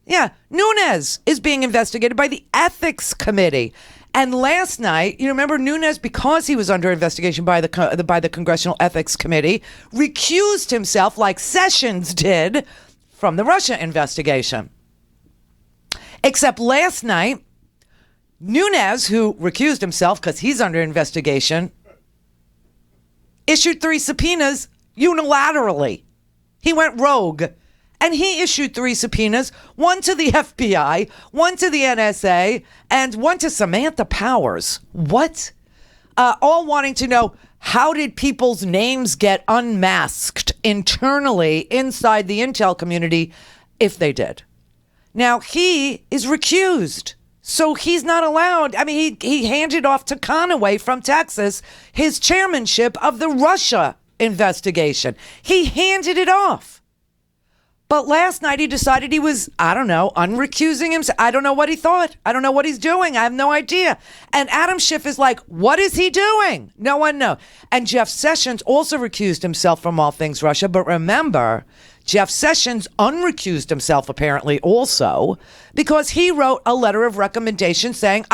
Yeah, Nunes is being investigated by the Ethics Committee. And last night, you remember Nunes, because he was under investigation by the Congressional Ethics Committee, recused himself like Sessions did from the Russia investigation. Except last night, Nunes, who recused himself because he's under investigation, issued 3 subpoenas unilaterally. He went rogue. And he issued 3 subpoenas, one to the FBI, one to the NSA, and one to Samantha Powers. What? All wanting to know, how did people's names get unmasked internally inside the intel community, if they did? Now, he is recused, so he's not allowed. I mean, he handed off to Conaway from Texas his chairmanship of the Russia investigation. He handed it off. But last night he decided he was, unrecusing himself. I don't know what he thought. I don't know what he's doing. I have no idea. And Adam Schiff is like, what is he doing? No one knows. And Jeff Sessions also recused himself from all things Russia. But remember, Jeff Sessions unrecused himself apparently also because he wrote a letter of recommendation saying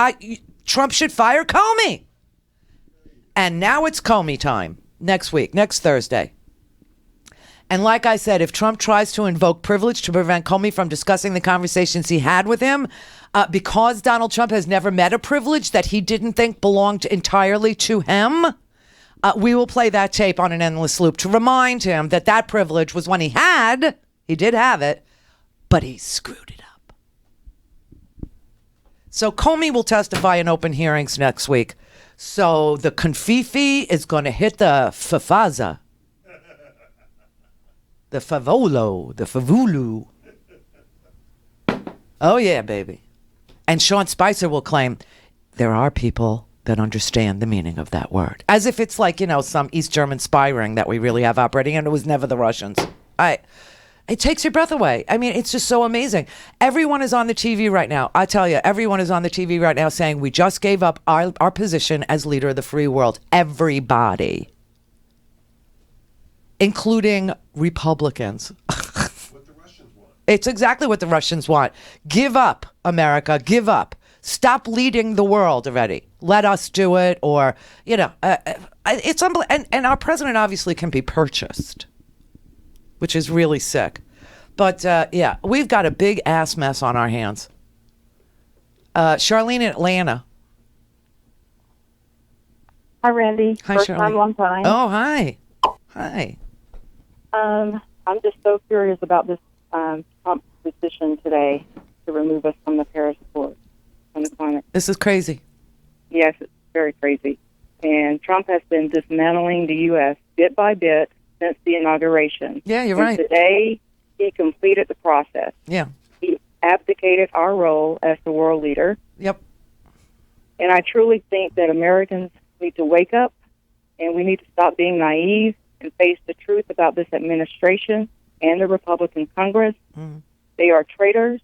Trump should fire Comey. And now it's Comey time next week, next Thursday. And like I said, if Trump tries to invoke privilege to prevent Comey from discussing the conversations he had with him, because Donald Trump has never met a privilege that he didn't think belonged entirely to him, we will play that tape on an endless loop to remind him that that privilege was one he did have it, but he screwed it up. So Comey will testify in open hearings next week. So the confifi is going to hit the fafaza. The favolo, the favulu. Oh, yeah, baby. And Sean Spicer will claim there are people that understand the meaning of that word. As if it's like, some East German spy ring that we really have operating, and it was never the Russians. It takes your breath away. I mean, it's just so amazing. Everyone is on the TV right now. I tell you, everyone is on the TV right now saying we just gave up our position as leader of the free world. Everybody. Including Republicans. What the Russians want. It's exactly what the Russians want. Give up, America. Give up. Stop leading the world already. Let us do it. Or, it's unbelievable. And our president obviously can be purchased, which is really sick. But, we've got a big ass mess on our hands. Charlene in Atlanta. Hi, Randy. Hi, First Charlene. time, long time. Oh, hi. Hi. I'm just so curious about this Trump decision today to remove us from the Paris Accord on the climate. This is crazy. Yes, it's very crazy. And Trump has been dismantling the U.S. bit by bit since the inauguration. Yeah, you're and right. Today, he completed the process. Yeah. He abdicated our role as the world leader. Yep. And I truly think that Americans need to wake up, and we need to stop being naive and face the truth about this administration and the Republican Congress. Mm. They are traitors.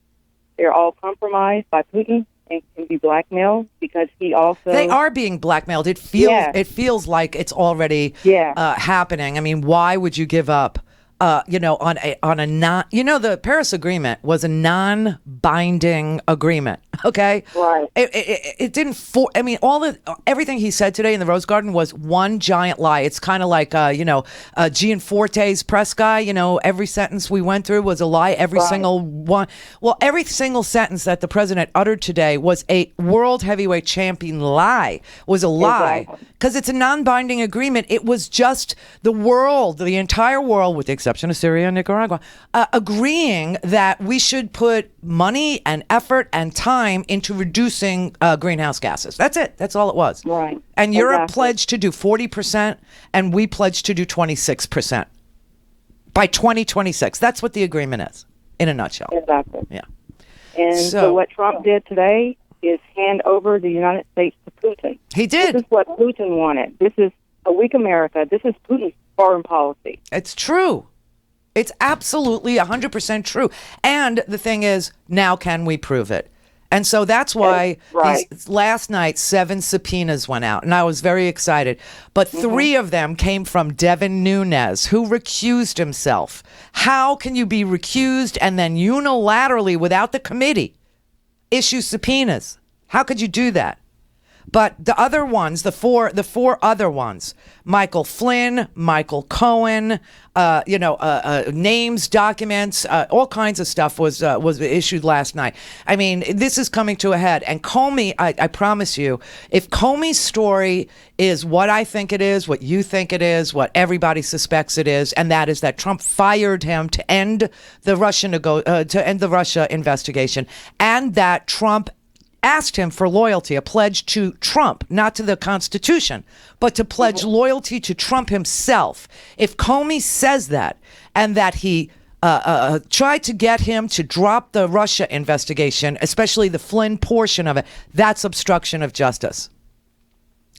They're all compromised by Putin and can be blackmailed because he also... They are being blackmailed. It feels like it's already happening. I mean, why would you give up? On a non, the Paris Agreement was a non-binding agreement. Okay, right. It didn't. Everything he said today in the Rose Garden was one giant lie. It's kind of like Gianforte's press guy. Every sentence we went through was a lie. Every single one. Well, every single sentence that the president uttered today was a world heavyweight champion lie. Was a lie because it's a non-binding agreement. It was just the world, the entire world, with the exception of Syria and Nicaragua, agreeing that we should put money and effort and time into reducing greenhouse gases. That's it. That's all it was. Right. And Europe pledged to do 40%, and we pledged to do 26% by 2026. That's what the agreement is, in a nutshell. Exactly. Yeah. And so what Trump did today is hand over the United States to Putin. He did. This is what Putin wanted. This is a weak America. This is Putin's foreign policy. It's true. It's absolutely 100% true. And the thing is, now can we prove it? And so that's why last night 7 subpoenas went out, and I was very excited. But 3 of them came from Devin Nunes, who recused himself. How can you be recused and then unilaterally, without the committee, issue subpoenas? How could you do that? But the other ones, the four other ones, Michael Flynn, Michael Cohen, names, documents, all kinds of stuff was issued last night. I mean, this is coming to a head. And Comey, I promise you, if Comey's story is what I think it is, what you think it is, what everybody suspects it is, and that is that Trump fired him to end the Russia investigation, and that Trump asked him for loyalty, a pledge to Trump, not to the Constitution, but to pledge loyalty to Trump himself. If Comey says that, and that he tried to get him to drop the Russia investigation, especially the Flynn portion of it, that's obstruction of justice.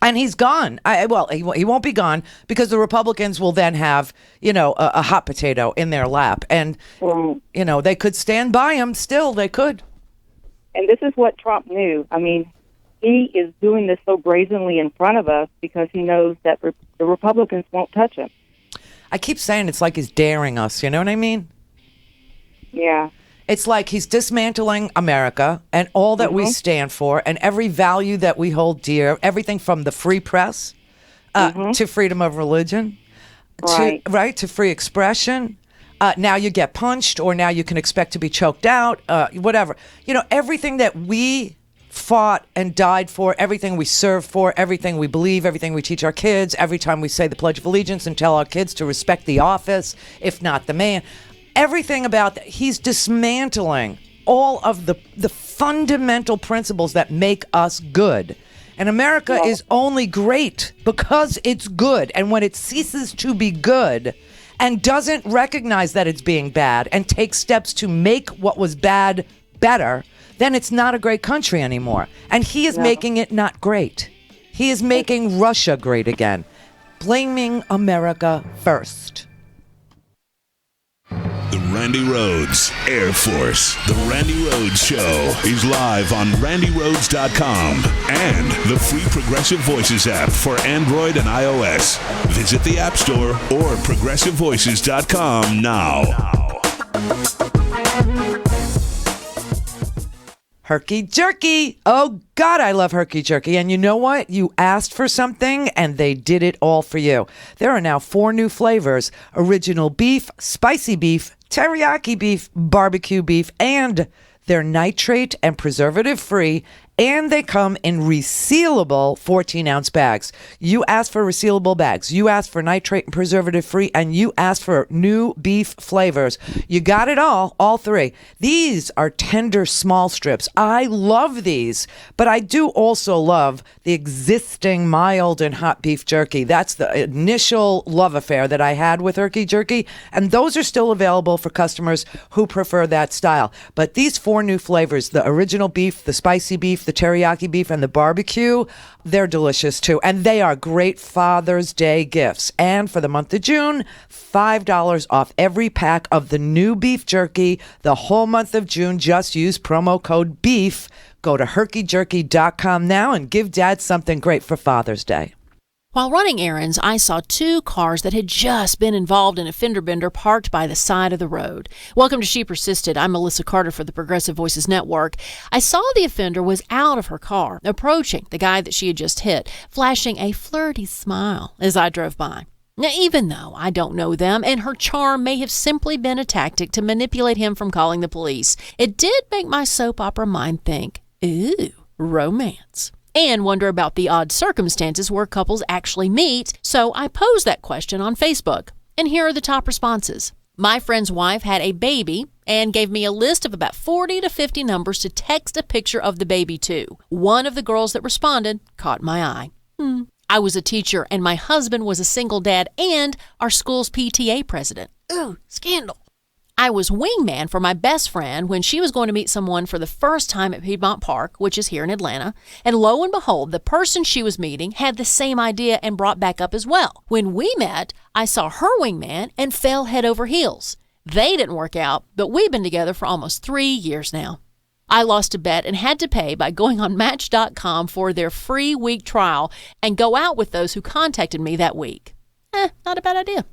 And he's gone. He won't be gone because the Republicans will then have, a hot potato in their lap. And, they could stand by him still. They could. And this is what Trump knew. I mean, he is doing this so brazenly in front of us because he knows that the Republicans won't touch him. I keep saying it's like he's daring us. You know what I mean? Yeah. It's like he's dismantling America and all that we stand for and every value that we hold dear, everything from the free press to freedom of religion, to free expression. Now you get punched, or now you can expect to be choked out, whatever. Everything that we fought and died for, everything we serve for, everything we believe, everything we teach our kids, every time we say the Pledge of Allegiance and tell our kids to respect the office, if not the man, everything about that. He's dismantling all of the fundamental principles that make us good. And America is only great because it's good. And when it ceases to be good and doesn't recognize that it's being bad and take steps to make what was bad better, then it's not a great country anymore. And he is making it not great. He is making Russia great again, blaming America first. The Randi Rhodes Air Force. The Randi Rhodes Show is live on RandiRhodes.com and the free Progressive Voices app for Android and iOS. Visit the App Store or ProgressiveVoices.com now. Herky Jerky. Oh, God, I love Herky Jerky. And you know what? You asked for something, and they did it all for you. There are now 4 new flavors: original beef, spicy beef, teriyaki beef, barbecue beef, and they're nitrate and preservative-free, and they come in resealable 14-ounce bags. You asked for resealable bags. You asked for nitrate and preservative-free, and you asked for new beef flavors. You got it all 3. These are tender small strips. I love these, but I do also love the existing mild and hot beef jerky. That's the initial love affair that I had with Herky Jerky, and those are still available for customers who prefer that style. But these 4 new flavors, the original beef, the spicy beef, the teriyaki beef, and the barbecue, they're delicious too. And they are great Father's Day gifts. And for the month of June, $5 off every pack of the new beef jerky. The whole month of June, just use promo code BEEF. Go to herkyjerky.com now and give Dad something great for Father's Day. While running errands, I saw 2 cars that had just been involved in a fender bender parked by the side of the road. Welcome to She Persisted. I'm Melissa Carter for the Progressive Voices Network. I saw the offender was out of her car, approaching the guy that she had just hit, flashing a flirty smile as I drove by. Now, even though I don't know them, and her charm may have simply been a tactic to manipulate him from calling the police, it did make my soap opera mind think, ooh, romance. And wonder about the odd circumstances where couples actually meet, so I posed that question on Facebook. And here are the top responses. My friend's wife had a baby and gave me a list of about 40 to 50 numbers to text a picture of the baby to. One of the girls that responded caught my eye. I was a teacher, and my husband was a single dad and our school's PTA president. Ooh, scandal. I was wingman for my best friend when she was going to meet someone for the first time at Piedmont Park, which is here in Atlanta. And lo and behold, the person she was meeting had the same idea and brought back up as well. When we met, I saw her wingman and fell head over heels. They didn't work out, but we've been together for almost 3 years now. I lost a bet and had to pay by going on Match.com for their free week trial and go out with those who contacted me that week. Not a bad idea.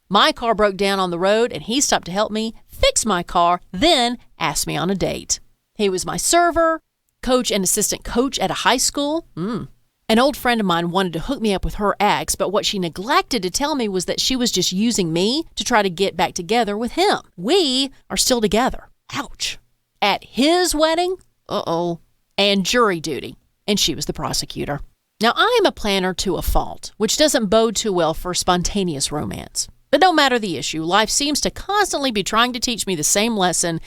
My car broke down on the road and he stopped to help me fix my car, then asked me on a date. He was my server, coach and assistant coach at a high school. An old friend of mine wanted to hook me up with her ex, but what she neglected to tell me was that she was just using me to try to get back together with him. We are still together. Ouch. At his wedding? And jury duty. And she was the prosecutor. Now, I am a planner to a fault, which doesn't bode too well for spontaneous romance. But no matter the issue, life seems to constantly be trying to teach me the same lesson,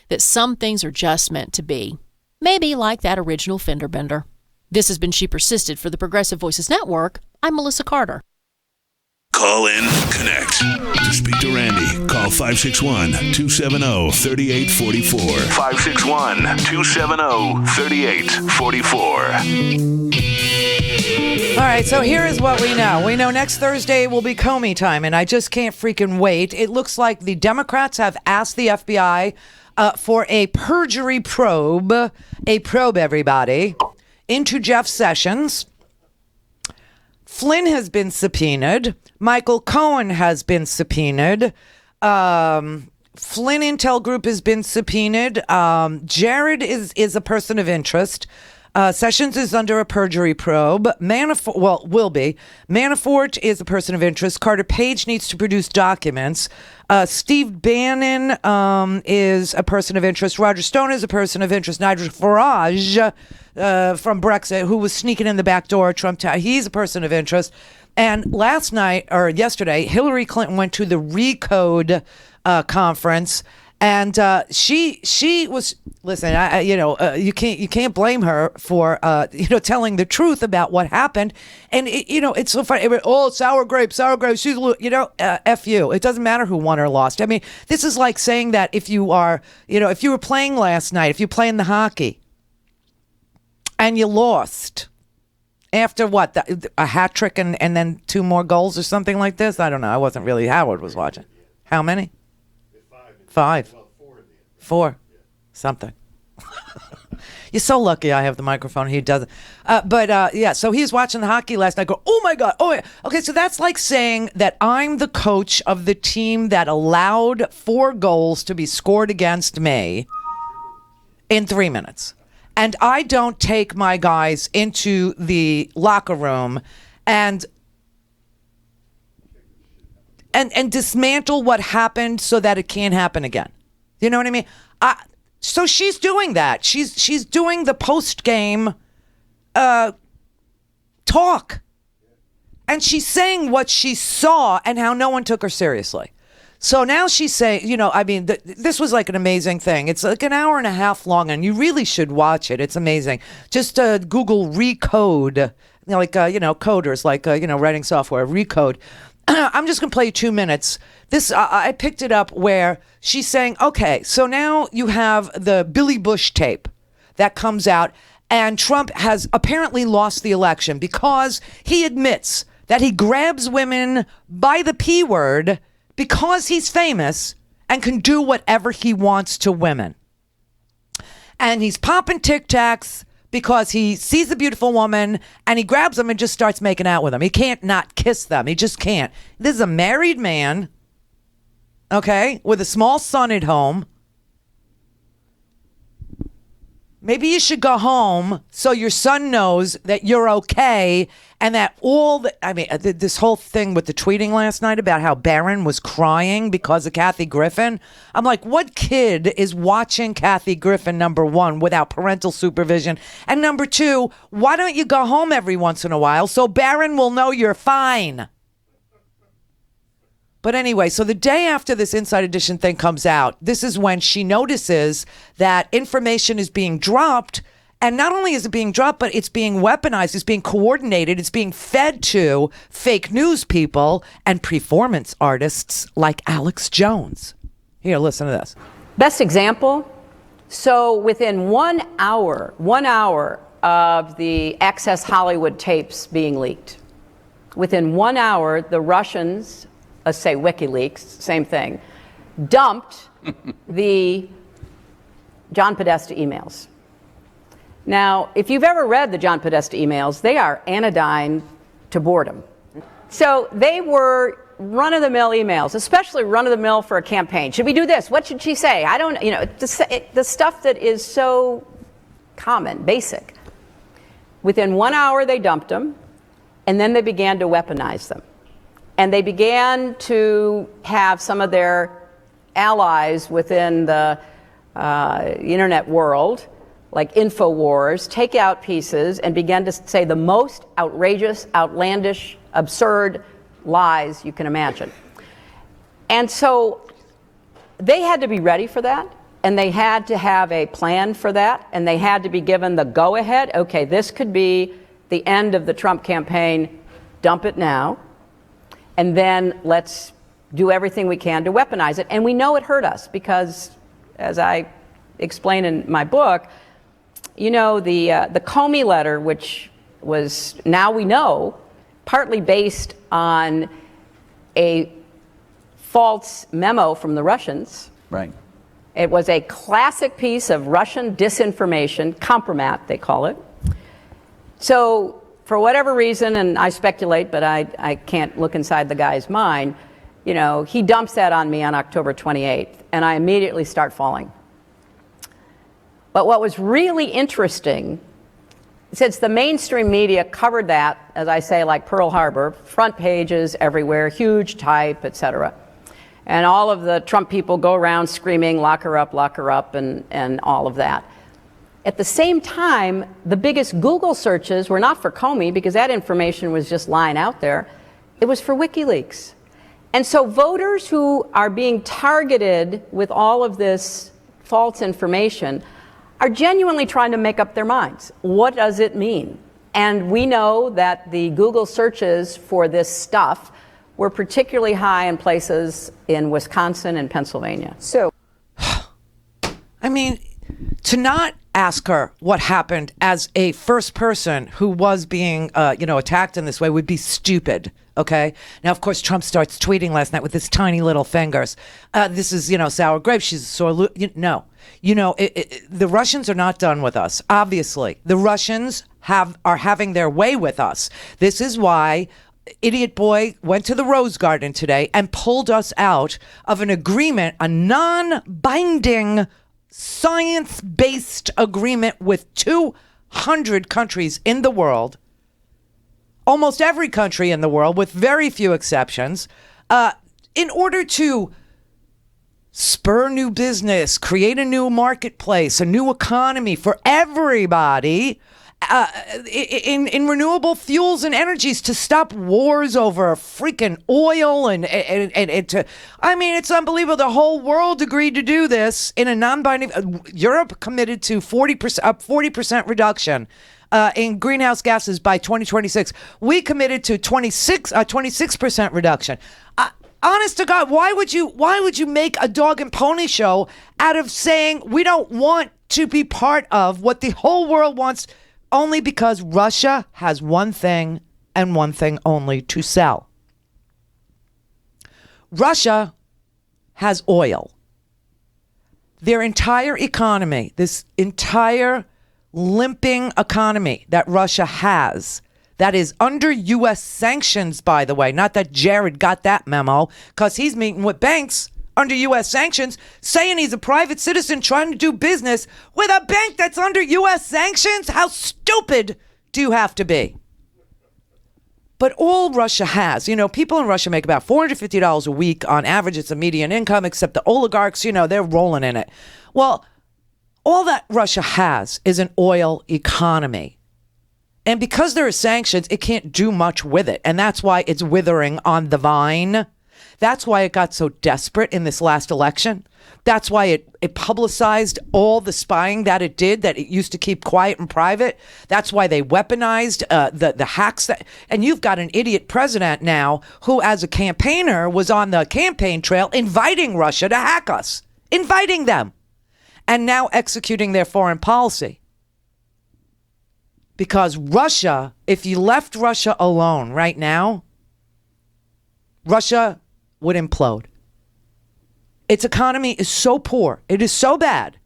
that some things are just meant to be. Maybe like that original fender bender. This has been She Persisted for the Progressive Voices Network. I'm Melissa Carter. Call in, connect. To speak to Randy, call 561-270-3844. 561-270-3844. All right, so here is what we know. We know next Thursday will be Comey time, and I just can't freaking wait. It looks like the Democrats have asked the FBI for a perjury probe, everybody, into Jeff Sessions. Flynn has been subpoenaed. Michael Cohen has been subpoenaed. Flynn Intel Group has been subpoenaed. Jared is a person of interest. Sessions is under a perjury probe. Will be. Manafort is a person of interest. Carter Page needs to produce documents. Steve Bannon is a person of interest. Roger Stone is a person of interest. Nigel Farage from Brexit, who was sneaking in the back door. Trump, he's a person of interest. And yesterday, Hillary Clinton went to the Recode conference. And she was, listen, you can't blame her for telling the truth about what happened. And it's so funny. Sour grapes. She's F you. It doesn't matter who won or lost. I mean, this is like saying that if you were playing last night, if you're playing the hockey and you lost after a hat trick and then 2 more goals or something like this. I don't know. I wasn't really. Howard was watching. How many? 5. 4. Something. You're so lucky I have the microphone. He doesn't. So he was watching the hockey last night. Go, oh my God. Oh, yeah. Okay, so that's like saying that I'm the coach of the team that allowed 4 goals to be scored against me in 3 minutes. And I don't take my guys into the locker room and dismantle what happened so that it can't happen again. You know what I mean? So she's doing that. She's doing the post-game talk. And she's saying what she saw and how no one took her seriously. So now she's saying, this was like an amazing thing. It's like an hour and a half long, and you really should watch it. It's amazing. Just Google Recode, coders, writing software, Recode. I'm just going to play you 2 minutes. This I picked it up where she's saying, okay, so now you have the Billy Bush tape that comes out, and Trump has apparently lost the election because he admits that he grabs women by the P word because he's famous and can do whatever he wants to women. And he's popping Tic Tacs because he sees a beautiful woman and he grabs them and just starts making out with them. He can't not kiss them. He just can't. This is a married man, okay, with a small son at home. Maybe you should go home so your son knows that you're okay and that this whole thing with the tweeting last night about how Barron was crying because of Kathy Griffin. I'm like, what kid is watching Kathy Griffin, number one, without parental supervision? And number two, why don't you go home every once in a while so Barron will know you're fine? But anyway, so the day after this Inside Edition thing comes out, this is when she notices that information is being dropped. And not only is it being dropped, but it's being weaponized, it's being coordinated, it's being fed to fake news people and performance artists like Alex Jones. Here, listen to this. Best example. So within 1 hour of the Access Hollywood tapes being leaked, within 1 hour, the Russians, let's say WikiLeaks, same thing, dumped the John Podesta emails. Now, if you've ever read the John Podesta emails, they are anodyne to boredom. So they were run-of-the-mill emails, especially run-of-the-mill for a campaign. Should we do this? What should she say? I don't, the stuff that is so common, basic. Within 1 hour, they dumped them, and then they began to weaponize them. And they began to have some of their allies within the internet world, like InfoWars, take out pieces and begin to say the most outrageous, outlandish, absurd lies you can imagine. And so they had to be ready for that, and they had to have a plan for that, and they had to be given the go-ahead. Okay, this could be the end of the Trump campaign. Dump it now, and then let's do everything we can to weaponize it. And we know it hurt us because, as I explain in my book, the Comey letter, which was, now we know, partly based on a false memo from the Russians. Right. It was a classic piece of Russian disinformation, compromat, they call it. So, for whatever reason, and I speculate, but I can't look inside the guy's mind, he dumps that on me on October 28th, and I immediately start falling. But what was really interesting, since the mainstream media covered that, as I say, like Pearl Harbor, front pages everywhere, huge type, etc., and all of the Trump people go around screaming, lock her up, and all of that. At the same time, the biggest Google searches were not for Comey, because that information was just lying out there. It was for WikiLeaks. And so voters who are being targeted with all of this false information are genuinely trying to make up their minds. What does it mean? And we know that the Google searches for this stuff were particularly high in places in Wisconsin and Pennsylvania. So, I mean, to not ask her what happened as a first person who was being, attacked in this way would be stupid. Okay. Now, of course, Trump starts tweeting last night with his tiny little fingers. This is, sour grapes. She's a sore no. The Russians are not done with us. Obviously, the Russians are having their way with us. This is why Idiot Boy went to the Rose Garden today and pulled us out of an agreement, a non-binding, science-based agreement with 200 countries in the world, almost every country in the world, with very few exceptions, in order to spur new business, create a new marketplace, a new economy for everybody, in renewable fuels and energies, to stop wars over freaking oil and to, it's unbelievable. The whole world agreed to do this in a non-binding. Europe committed to 40% reduction in greenhouse gases by 2026. We committed to 26% reduction. Honest to God, why would you make a dog and pony show out of saying we don't want to be part of what the whole world wants? Only because Russia has one thing and one thing only to sell. Russia has oil. Their entire economy, this entire limping economy that Russia has, that is under U.S. sanctions, by the way, not that Jared got that memo, because he's meeting with banks under U.S. sanctions, saying he's a private citizen trying to do business with a bank that's under U.S. sanctions? How stupid do you have to be? But all Russia has, people in Russia make about $450 a week on average. It's a median income, except the oligarchs, they're rolling in it. Well, all that Russia has is an oil economy. And because there are sanctions, it can't do much with it. And that's why it's withering on the vine. That's why it got so desperate in this last election. That's why it publicized all the spying that it did, that it used to keep quiet and private. That's why they weaponized the hacks. And you've got an idiot president now who, as a campaigner, was on the campaign trail inviting Russia to hack us, inviting them, and now executing their foreign policy. Because Russia, if you left Russia alone right now, Russia would implode. Its economy is so poor. It is so bad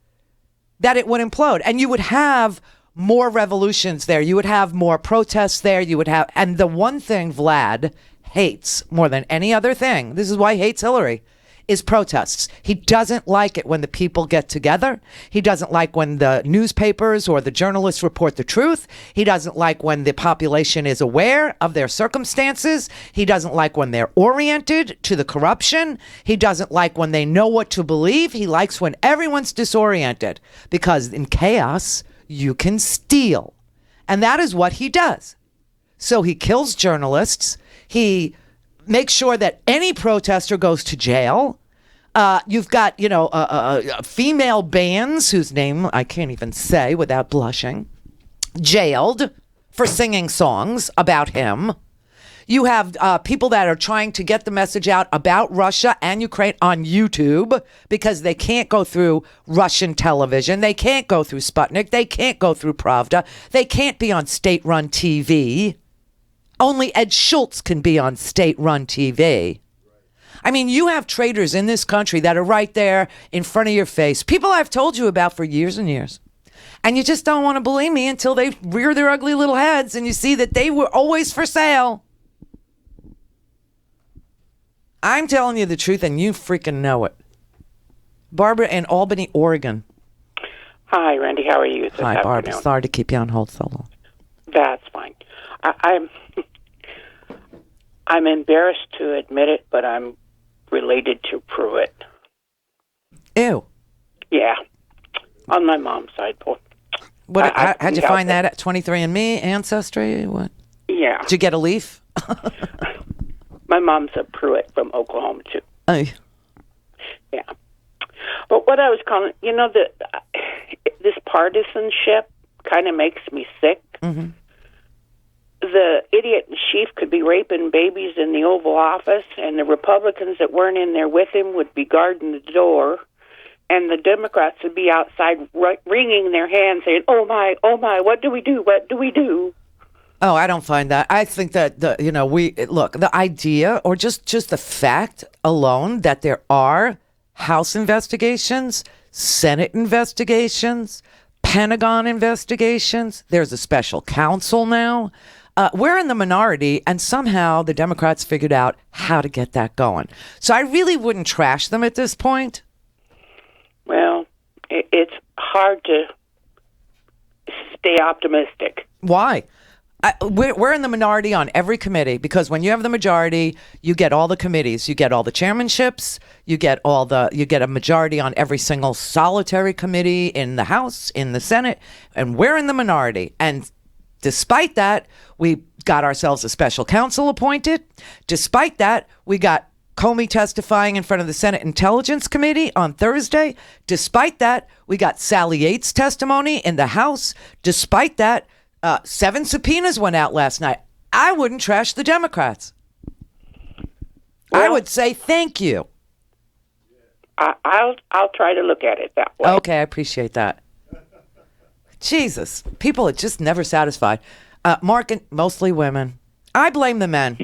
that it would implode. And you would have more revolutions there. You would have more protests there. You would have, and the one thing Vlad hates more than any other thing, this is why he hates Hillary, is protests. He doesn't like it when the people get together. He doesn't like when the newspapers or the journalists report the truth. He doesn't like when the population is aware of their circumstances. He doesn't like when they're oriented to the corruption. He doesn't like when they know what to believe. He likes when everyone's disoriented, because in chaos, you can steal. And that is what he does. So he kills journalists. He makes sure that any protester goes to jail. You've got, female bands whose name I can't even say without blushing, jailed for singing songs about him. You have people that are trying to get the message out about Russia and Ukraine on YouTube because they can't go through Russian television. They can't go through Sputnik. They can't go through Pravda. They can't be on state-run TV. Only Ed Schultz can be on state-run TV. I mean, you have traitors in this country that are right there in front of your face. People I've told you about for years and years. And you just don't want to believe me until they rear their ugly little heads and you see that they were always for sale. I'm telling you the truth and you freaking know it. Barbara in Albany, Oregon. Hi, Randy. How are you this Hi, Barbara. afternoon? Sorry to keep you on hold so long. That's fine. I'm embarrassed to admit it, but I'm related to Pruitt. Ew. Yeah. On my mom's side. What? How'd you find that at 23andMe, Ancestry? What? Yeah. Did you get a leaf? My mom's a Pruitt from Oklahoma, too. Oh. Yeah. But what I was calling, this partisanship kind of makes me sick. Mm-hmm. The idiot in chief could be raping babies in the Oval Office, and the Republicans that weren't in there with him would be guarding the door, and the Democrats would be outside wringing their hands saying, oh my, what do we do? What do we do? Oh, I don't find that. I think that, the idea or just the fact alone that there are House investigations, Senate investigations, Pentagon investigations, there's a special counsel now. We're in the minority, and somehow the Democrats figured out how to get that going. So I really wouldn't trash them at this point. Well, it's hard to stay optimistic. Why? We're in the minority on every committee because when you have the majority, you get all the committees, you get all the chairmanships, you get a majority on every single solitary committee in the House, in the Senate, and we're in the minority. And despite that, we got ourselves a special counsel appointed. Despite that, we got Comey testifying in front of the Senate Intelligence Committee on Thursday. Despite that, we got Sally Yates' testimony in the House. Despite that, 7 subpoenas went out last night. I wouldn't trash the Democrats. I would say thank you. I'll try to look at it that way. Okay, I appreciate that. Jesus, people are just never satisfied. Mark and mostly women. I blame the men.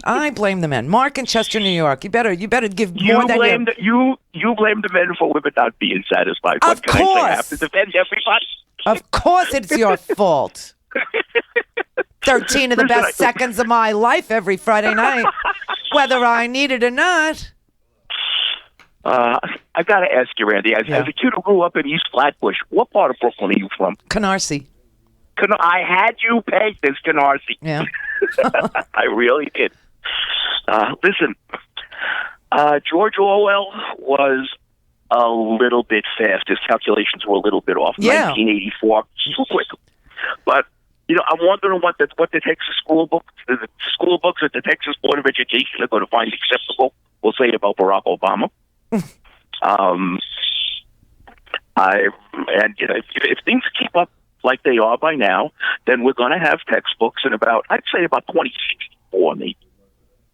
I blame the men. Mark in Chester, New York. You better give more than you blame the men for women not being satisfied. Of what can course. I say? I have to defend everybody. Of course, it's your fault. 13 of the best seconds of my life every Friday night, whether I need it or not. I got to ask you, Randy. As a kid who grew up in East Flatbush, what part of Brooklyn are you from? Canarsie. I had you pegged as Canarsie. Yeah. I really did. Listen, George Orwell was a little bit fast. His calculations were a little bit off. Yeah. 1984, too quick. But I'm wondering what the Texas school books that the Texas Board of Education are going to find acceptable will say about Barack Obama. If things keep up like they are by now, then we're going to have textbooks in I'd say about 2064, maybe.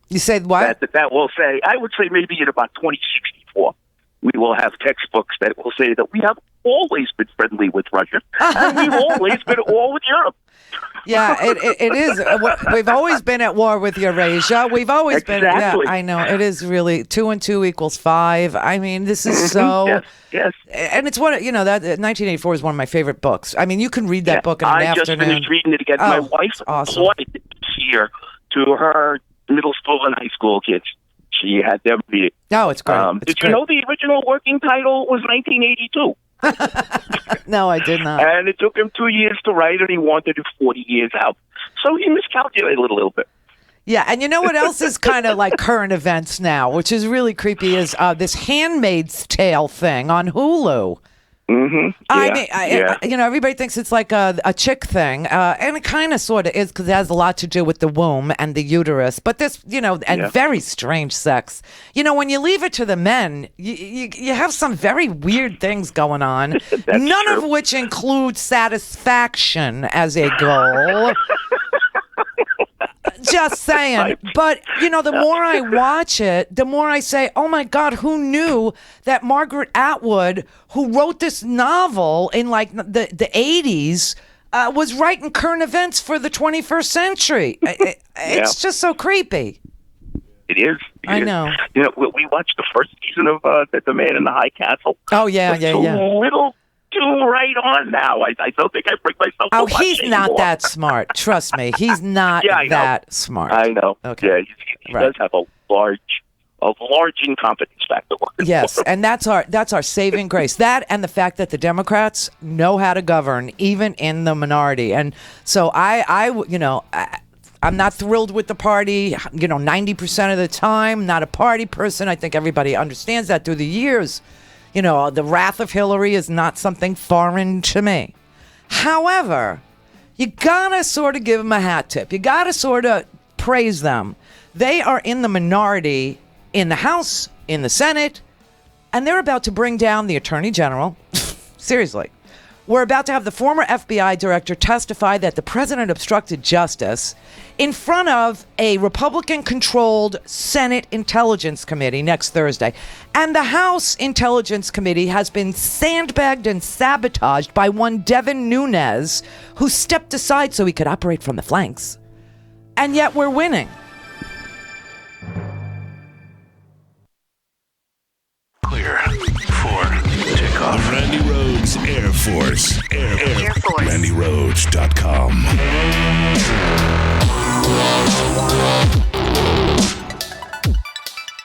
You said what? That will say, I would say maybe in about 2064, we will have textbooks that will say that we have always been friendly with Russia, and we've always been at war with Europe. Yeah, it is. We've always been at war with Eurasia. We've always been. Yeah, I know. It is really 2 and 2 equals 5. I mean, this is so. Yes. And it's one. That 1984 is one of my favorite books. I mean, you can read that book in an I afternoon. just finished reading it again. My wife taught it this year to her middle school and high school kids. She had them read it. Oh, it's great. Did you know the original working title was 1982? No, I did not. And it took him 2 years to write, and he wanted it 40 years out. So he miscalculated a little bit. Yeah, and you know what else is kind of like current events now, which is really creepy, is this Handmaid's Tale thing on Hulu. Mm-hmm. I mean, everybody thinks it's like a chick thing, and it kind of sort of is because it has a lot to do with the womb and the uterus. But this, very strange sex. When you leave it to the men, you have some very weird things going on, none of which include satisfaction as a goal. Just saying. But, the more I watch it, the more I say, oh, my God, who knew that Margaret Atwood, who wrote this novel in, like, the 80s, was writing current events for the 21st century? It's just so creepy. It is. I know. We watched the first season of The Man in the High Castle. Oh, yeah. A little too right on now. I don't think I bring myself to watch he's anymore. not that smart. Trust me. He's not that smart. I know. Okay. Yeah, he does have a large incompetence factor. Yes, and that's our saving grace. That and the fact that the Democrats know how to govern, even in the minority. And so I'm not thrilled with the party, 90% of the time. Not a party person. I think everybody understands that through the years. The wrath of Hillary is not something foreign to me. However, you gotta sort of give them a hat tip. You gotta sort of praise them. They are in the minority in the House, in the Senate, and they're about to bring down the Attorney General. Seriously. We're about to have the former FBI director testify that the president obstructed justice in front of a Republican-controlled Senate Intelligence Committee next Thursday. And the House Intelligence Committee has been sandbagged and sabotaged by one Devin Nunes, who stepped aside so he could operate from the flanks. And yet we're winning. Clear for takeoff. Randi Rhodes Air Force. Air Force. RandiRhodes.com.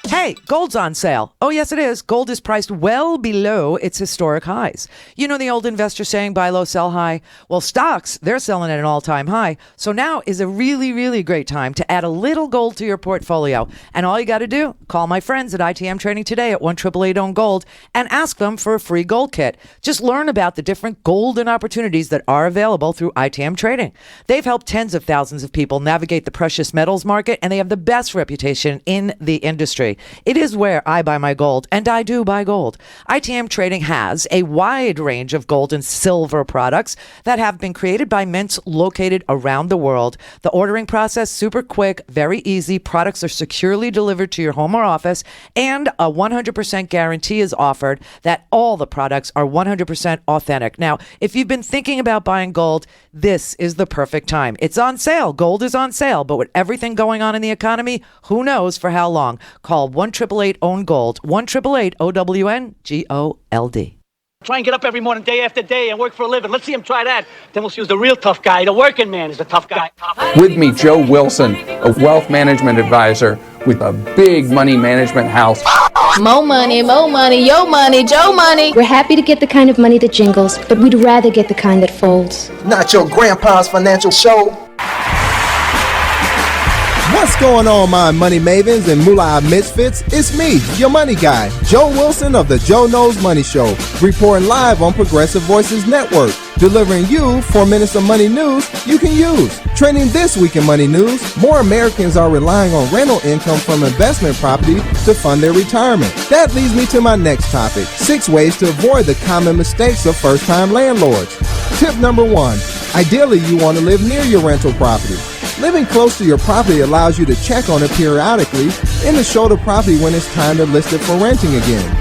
Hey, gold's on sale. Oh, yes, it is. Gold is priced well below its historic highs. You know the old investor saying, buy low, sell high? Well, stocks, they're selling at an all-time high. So now is a really, really great time to add a little gold to your portfolio. And all you got to do, call my friends at ITM Trading today at 1-888-OWN-GOLD and ask them for a free gold kit. Just learn about the different golden opportunities that are available through ITM Trading. They've helped tens of thousands of people navigate the precious metals market, and they have the best reputation in the industry. It is where I buy my gold, and I do buy gold. ITM Trading has a wide range of gold and silver products that have been created by mints located around the world. The ordering process, super quick, very easy. Products are securely delivered to your home or office, and a 100% guarantee is offered that all the products are 100% authentic. Now, if you've been thinking about buying gold, this is the perfect time. It's on sale. Gold is on sale, but with everything going on in the economy, who knows for how long? Call 1-888-OWN-GOLD, 1-888-OWN-GOLD. Try and get up every morning, day after day, and work for a living. Let's see him try that. Then we'll see who's the real tough guy. The working man is the tough guy. With me, Joe Wilson, a wealth management advisor with a big money management house. Mo money, yo money, Joe money. We're happy to get the kind of money that jingles, but we'd rather get the kind that folds. Not your grandpa's financial show. What's going on, my money mavens and moolah misfits? It's me, your money guy, Joe Wilson of the Joe Knows Money Show, reporting live on Progressive Voices Network, delivering you 4 minutes of money news you can use. Trending this week in money news, more Americans are relying on rental income from investment property to fund their retirement. That leads me to my next topic, 6 ways to avoid the common mistakes of first-time landlords. Tip number 1, ideally you want to live near your rental property. Living close to your property allows you to check on it periodically and to show the property when it's time to list it for renting again.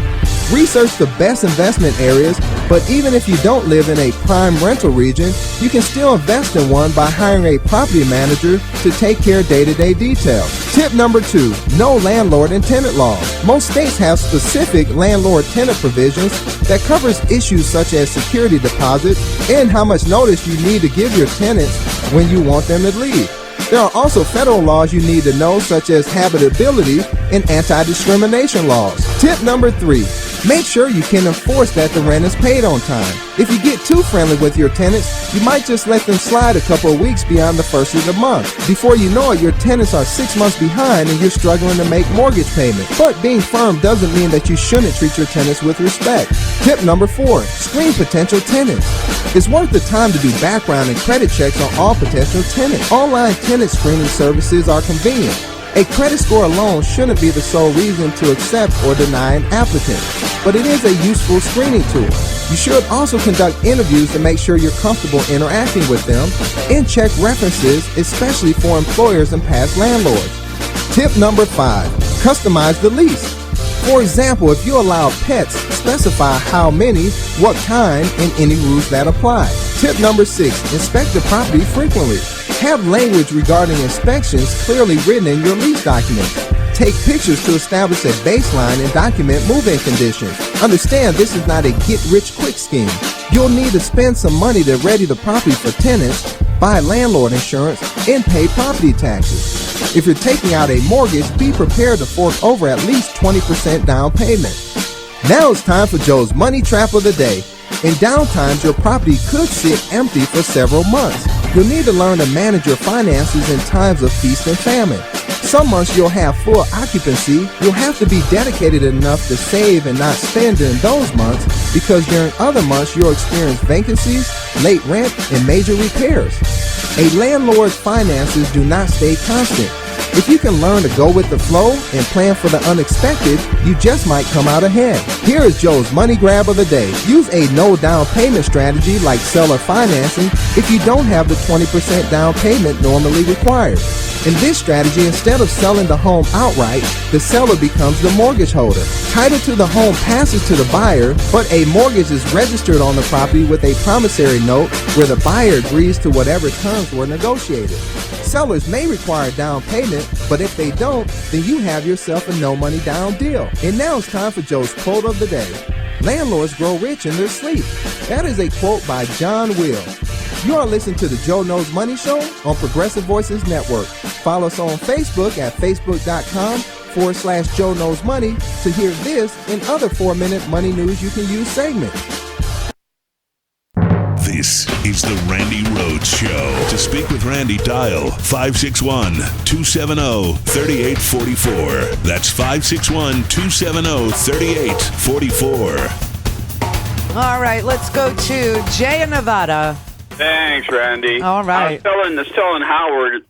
Research the best investment areas, but even if you don't live in a prime rental region, you can still invest in one by hiring a property manager to take care of day-to-day details. Tip number 2, know landlord and tenant laws. Most states have specific landlord-tenant provisions that covers issues such as security deposits and how much notice you need to give your tenants when you want them to leave. There are also federal laws you need to know, such as habitability and anti-discrimination laws. Tip number 3, make sure you can enforce that the rent is paid on time. If you get too friendly with your tenants, you might just let them slide a couple of weeks beyond the first of the month. Before you know it, your tenants are 6 months behind and you're struggling to make mortgage payments. But being firm doesn't mean that you shouldn't treat your tenants with respect. Tip number 4, screen potential tenants. It's worth the time to do background and credit checks on all potential tenants. Online tenant screening services are convenient. A credit score alone shouldn't be the sole reason to accept or deny an applicant, but it is a useful screening tool. You should also conduct interviews to make sure you're comfortable interacting with them and check references, especially for employers and past landlords. Tip number 5, customize the lease. For example, if you allow pets, specify how many, what kind, and any rules that apply. Tip number 6, inspect the property frequently. Have language regarding inspections clearly written in your lease documents. Take pictures to establish a baseline and document move-in conditions. Understand this is not a get-rich-quick scheme. You'll need to spend some money to ready the property for tenants, buy landlord insurance, and pay property taxes. If you're taking out a mortgage, be prepared to fork over at least 20% down payment. Now it's time for Joe's Money Trap of the Day. In downtimes, your property could sit empty for several months. You'll need to learn to manage your finances in times of feast and famine. Some months you'll have full occupancy. You'll have to be dedicated enough to save and not spend during those months, because during other months you'll experience vacancies, late rent, and major repairs. A landlord's finances do not stay constant. If you can learn to go with the flow and plan for the unexpected, you just might come out ahead. Here is Joe's money grab of the day. Use a no down payment strategy like seller financing if you don't have the 20% down payment normally required. In this strategy, instead of selling the home outright, the seller becomes the mortgage holder. Title to the home passes to the buyer, but a mortgage is registered on the property with a promissory note where the buyer agrees to whatever terms were negotiated. Sellers may require down payment, but if they don't, then you have yourself a no money down deal. And now it's time for Joe's quote of the day. Landlords grow rich in their sleep. That is a quote by John Will. You are listening to the Joe Knows Money Show on Progressive Voices Network. Follow us on Facebook at facebook.com/Joe Knows Money to hear this and other 4-minute money news you can use segments. This is the Randi Rhodes Show. To speak with Randi, dial 561-270-3844. That's 561-270-3844. All right, let's go to Jay in Nevada. Thanks, Randy. All right. I was telling Howard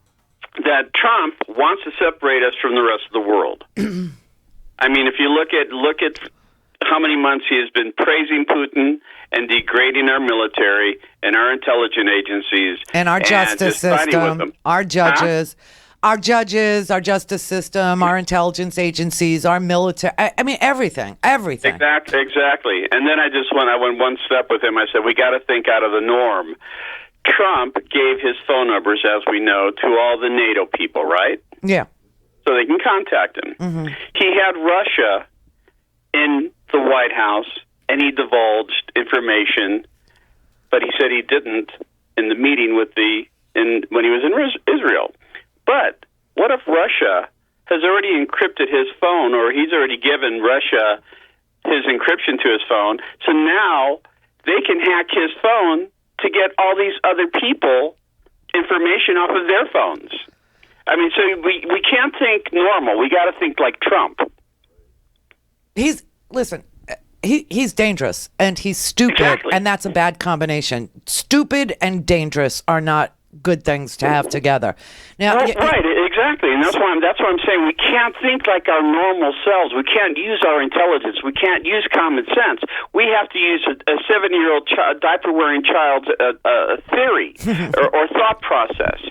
that Trump wants to separate us from the rest of the world. I mean, if you look at how many months he has been praising Putin and degrading our military and our intelligence agencies and our justice system, our judges, our justice system, our intelligence agencies, our military. I mean, everything. Exactly. And then I went one step with him. I said, we got to think out of the norm. Trump gave his phone numbers, as we know, to all the NATO people, right? Yeah. So they can contact him. Mm-hmm. He had Russia in the White House, and he divulged information, but he said he didn't in the meeting when he was in Israel. But what if Russia has already encrypted his phone, or he's already given Russia his encryption to his phone, so now they can hack his phone to get all these other people information off of their phones. I mean, so we can't think normal. We got to think like Trump. He's dangerous, and he's stupid, and that's a bad combination. Stupid and dangerous are not good things to have together. Now, right, exactly, and that's why I'm saying we can't think like our normal selves. We can't use our intelligence. We can't use common sense. We have to use a 7-year-old diaper-wearing child's theory or thought process.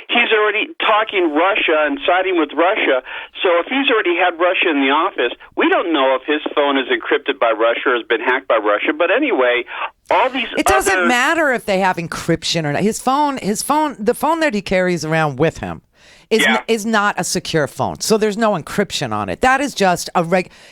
he's already talking Russia and siding with Russia. So if he's already had Russia in the office, we don't know if his phone is encrypted by Russia or has been hacked by Russia. But anyway, all these It doesn't matter if they have encryption or not. The phone that he carries around with him is not a secure phone. So there's no encryption on it. That is just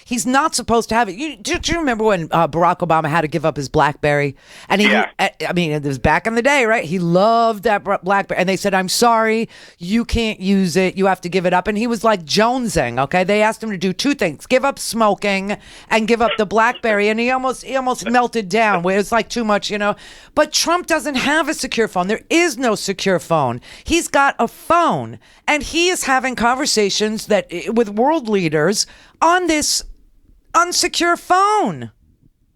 he's not supposed to have it. Do you remember when Barack Obama had to give up his BlackBerry? And I mean, it was back in the day, right? He loved that BlackBerry. And they said, I'm sorry, you can't use it. You have to give it up. And he was like jonesing, okay? They asked him to do two things, give up smoking and give up the BlackBerry. And he almost melted down. Where it's like too much, you know? But Trump doesn't have a secure phone. There is no secure phone. He's got a phone. And he is having conversations with world leaders on this unsecure phone.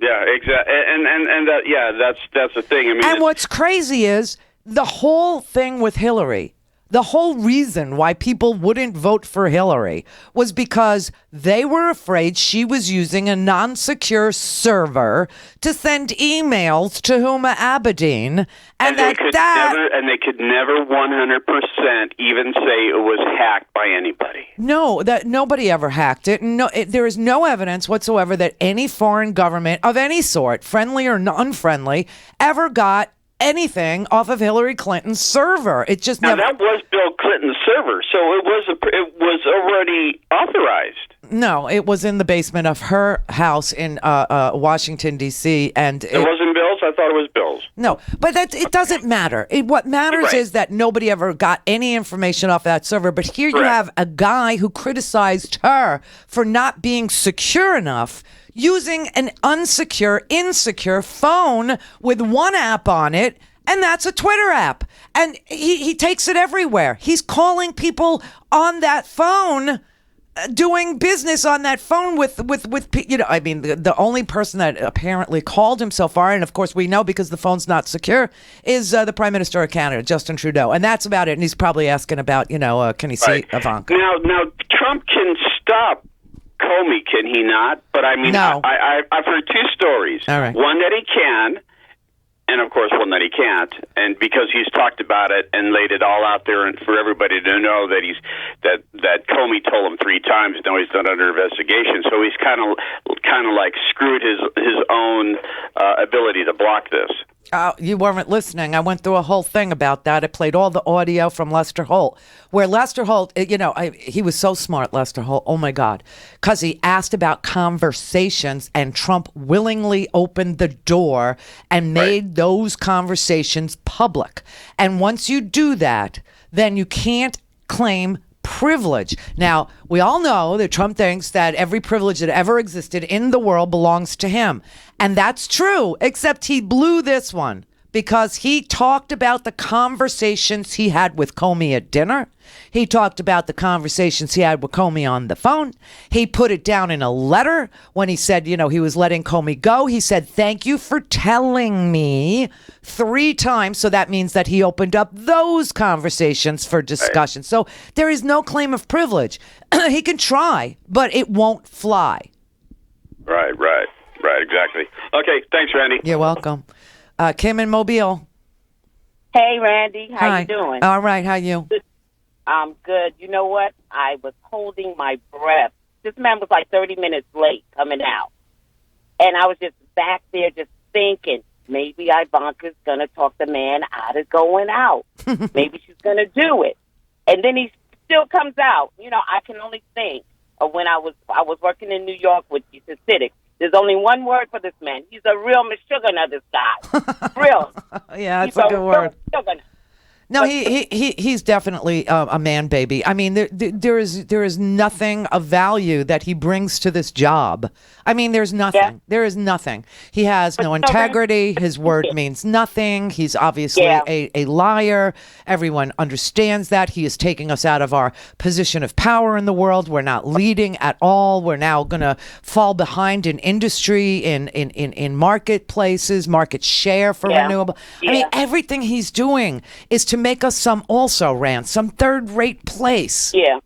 Yeah, exactly. And that's the thing. I mean, and what's crazy is the whole thing with Hillary. The whole reason why people wouldn't vote for Hillary was because they were afraid she was using a non-secure server to send emails to Huma Abedin, and they could never 100% even say it was hacked by anybody. No, that nobody ever hacked it. No, there is no evidence whatsoever that any foreign government of any sort, friendly or unfriendly, ever got anything off of Hillary Clinton's server. It just now that was Bill Clinton's server, so it was already authorized. No, it was in the basement of her house in Washington D.C. and it wasn't Bill's. I thought it was Bill's. No, but it doesn't matter. What matters is that nobody ever got any information off that server. But here you have a guy who criticized her for not being secure enough, using an insecure phone with one app on it, and that's a Twitter app. And he takes it everywhere. He's calling people on that phone, doing business on that phone with you know, I mean, the only person that apparently called him so far, and of course we know because the phone's not secure, is the Prime Minister of Canada, Justin Trudeau. And that's about it. And he's probably asking about, you know, can he see Ivanka? Now, Trump can stop Comey, can he not? But I mean, no. I've heard two stories. All right. One that he can, and of course one that he can't. And because he's talked about it and laid it all out there, and for everybody to know that that Comey told him 3 times, now he's done under investigation. So he's kind of like screwed his own ability to block this. You weren't listening. I went through a whole thing about that. I played all the audio from Lester Holt, where Lester Holt, you know, he was so smart, Lester Holt. Oh, my God. Because he asked about conversations, and Trump willingly opened the door and made those conversations public. And once you do that, then you can't claim privilege. Now, we all know that Trump thinks that every privilege that ever existed in the world belongs to him. And that's true, except he blew this one because he talked about the conversations he had with Comey at dinner. He talked about the conversations he had with Comey on the phone. He put it down in a letter when he said, you know, he was letting Comey go. He said, thank you for telling me 3 times. So that means that he opened up those conversations for discussion. So there is no claim of privilege. He can try, but it won't fly. Right, exactly. Okay, thanks, Randy. You're welcome. Kim in Mobile. Hey, Randy. How Hi. you doing? All right. How you? I'm good. You know what? I was holding my breath. This man was like 30 minutes late coming out. And I was just back there just thinking, maybe Ivanka's going to talk the man out of going out. Maybe she's going to do it. And then he still comes out. You know, I can only think of when I was working in New York with these Hasidics. There's only one word for this man. He's a real Meshuggah, this guy. Real. Yeah, that's a good word. Meshuggah. No, he's definitely a man baby. I mean, there is nothing of value that he brings to this job. I mean, there's nothing. Yeah. There is nothing. He has no integrity. His word means nothing. He's obviously a liar. Everyone understands that. He is taking us out of our position of power in the world. We're not leading at all. We're now going to fall behind in industry, in marketplaces, market share for renewable. I mean, everything he's doing is to make us some third-rate place. Yeah.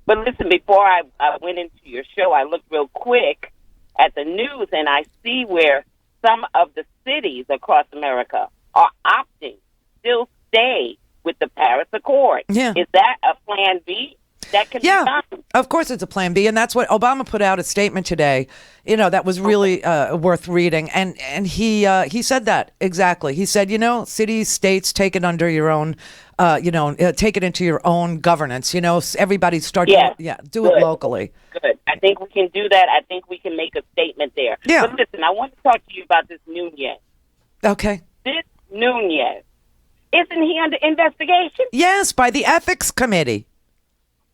But listen, before I went into your show, I looked real quick at the news, and I see where some of the cities across America are opting still stay with the Paris Accord. Yeah. Is that a plan B? That can be done. Of course it's a plan B, and that's what Obama put out a statement today, that was really worth reading, and he said that exactly. He said, cities, states, take it under your own, take it into your own governance. Everybody start do it locally. Good. I think we can do that. I think we can make a statement there. Yeah. But listen, I want to talk to you about this Nunez. Okay. This Nunez, isn't he under investigation? Yes, by the Ethics Committee.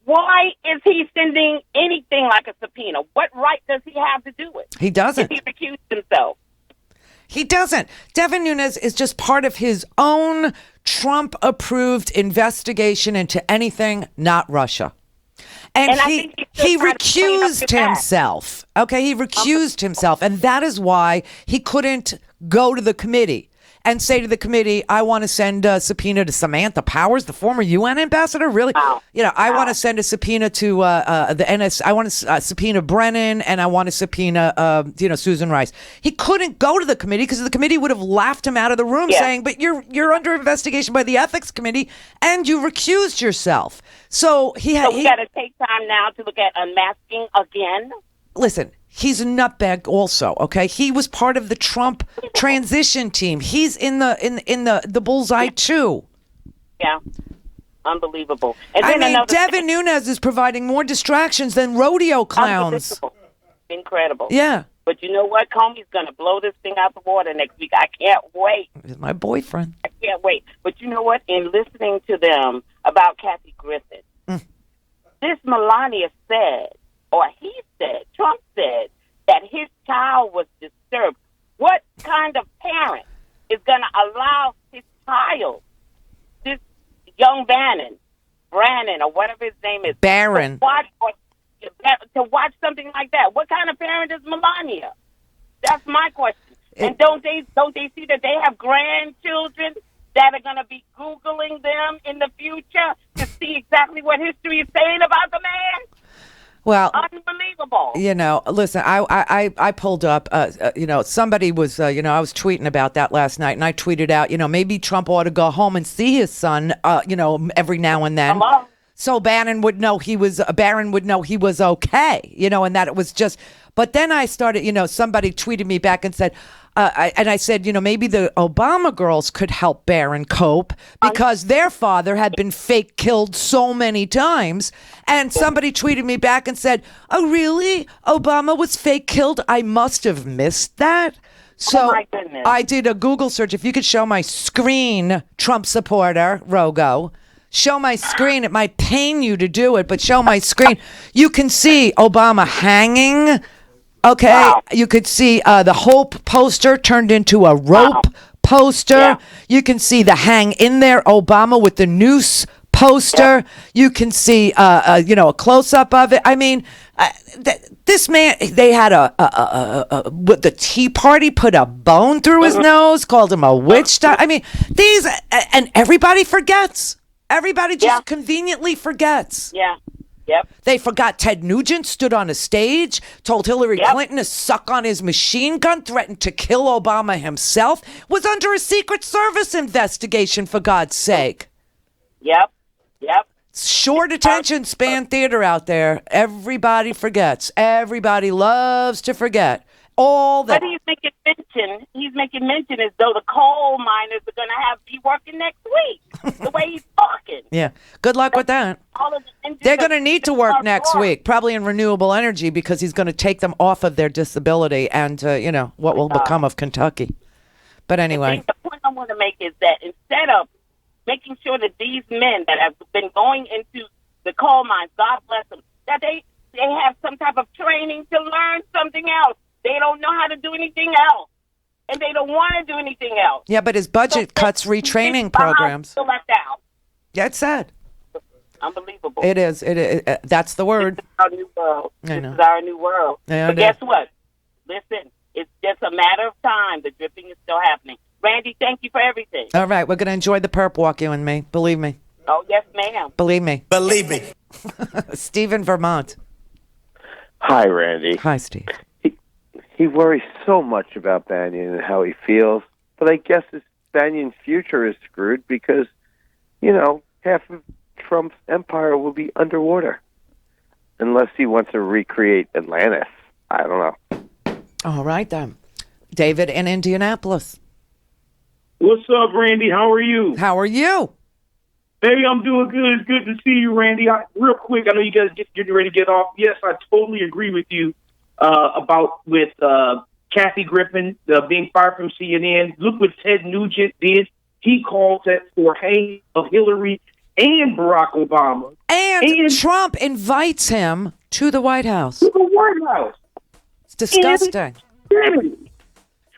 Why is he sending anything like a subpoena? What right does he have to do it? He doesn't. If he recused himself. He doesn't. Devin Nunes is just part of his own Trump-approved investigation into anything not Russia. And he recused himself. Okay, he recused himself. And that is why he couldn't go to the committee and say to the committee, I want to send a subpoena to Samantha Powers, the former UN ambassador. Really? Wow. I want to send a subpoena to the NS. I want to subpoena Brennan, and I want to subpoena, Susan Rice. He couldn't go to the committee because the committee would have laughed him out of the room, saying, "But you're under investigation by the Ethics Committee, and you recused yourself." So we got to take time now to look at unmasking again. Listen. He's a nutbag also, okay? He was part of the Trump transition team. He's in the bullseye too. Yeah. Unbelievable. And Devin Nunes is providing more distractions than rodeo clowns. Incredible. Yeah. But you know what? Comey's going to blow this thing out the water next week. I can't wait. He's my boyfriend. I can't wait. But you know what? In listening to them about Kathy Griffin, this Melania said, or Trump said, that his child was disturbed. What kind of parent is going to allow his child, this young Brannon, or whatever his name is, Barron, to watch something like that? What kind of parent is Melania? That's my question. And don't they see that they have grandchildren that are going to be Googling them in the future to see exactly what history is saying about the man? Well, unbelievable. Listen, I pulled up, somebody was, I was tweeting about that last night, and I tweeted out, maybe Trump ought to go home and see his son, every now and then. Hello? So Barron would know he was okay, and that it was just, but then I started, somebody tweeted me back and said, I said, maybe the Obama girls could help Barron cope because their father had been fake killed so many times. And somebody tweeted me back and said, oh, really? Obama was fake killed? I must have missed that. So my goodness. I did a Google search. If you could show my screen, Trump supporter, Rogo, show my screen. It might pain you to do it, but show my screen. You can see Obama hanging. Okay, wow. You could see the Hope poster turned into a rope poster. Yeah. You can see the hang in there Obama with the noose poster. Yeah. You can see, a close up of it. I mean, this man, they had the Tea Party put a bone through his nose, called him a witch doctor. I mean, and everybody forgets. Everybody just conveniently forgets. Yeah. Yep. They forgot Ted Nugent stood on a stage, told Hillary Clinton to suck on his machine gun, threatened to kill Obama himself, was under a Secret Service investigation, for God's sake. Yep. Short attention span theater out there. Everybody forgets. Everybody loves to forget. All that. But he's making mention as though the coal miners are going to be working next week, the way he's talking. Yeah. Good luck with that. They're going to need to work next week, probably in renewable energy, because he's going to take them off of their disability and, what will become of Kentucky. But anyway. The point I want to make is that instead of making sure that these men that have been going into the coal mines, God bless them, that they have some type of training to learn something else. They don't know how to do anything else, and they don't want to do anything else. Yeah, but his budget cuts retraining programs. Left out. Yeah, it's sad. Unbelievable. It is. That's the word. This is our new world. This is our new world. Yeah, but guess what? Listen, it's just a matter of time. The dripping is still happening. Randy, thank you for everything. All right, we're going to enjoy the perp walk, you and me. Believe me. Oh, yes, ma'am. Believe me. Believe me. Steve in Vermont. Hi, Randy. Hi, Steve. He worries so much about Banyan and how he feels, but I guess Banyan's future is screwed because half of Trump's empire will be underwater. Unless he wants to recreate Atlantis. I don't know. All right, then. David in Indianapolis. What's up, Randy? How are you? How are you? Hey, I'm doing good. It's good to see you, Randy. Real quick, I know you guys getting ready to get off. Yes, I totally agree with you with Kathy Griffin being fired from CNN. Look what Ted Nugent did. He called for hate of Hillary and Barack Obama. And Trump invites him to the White House. To the White House. It's disgusting.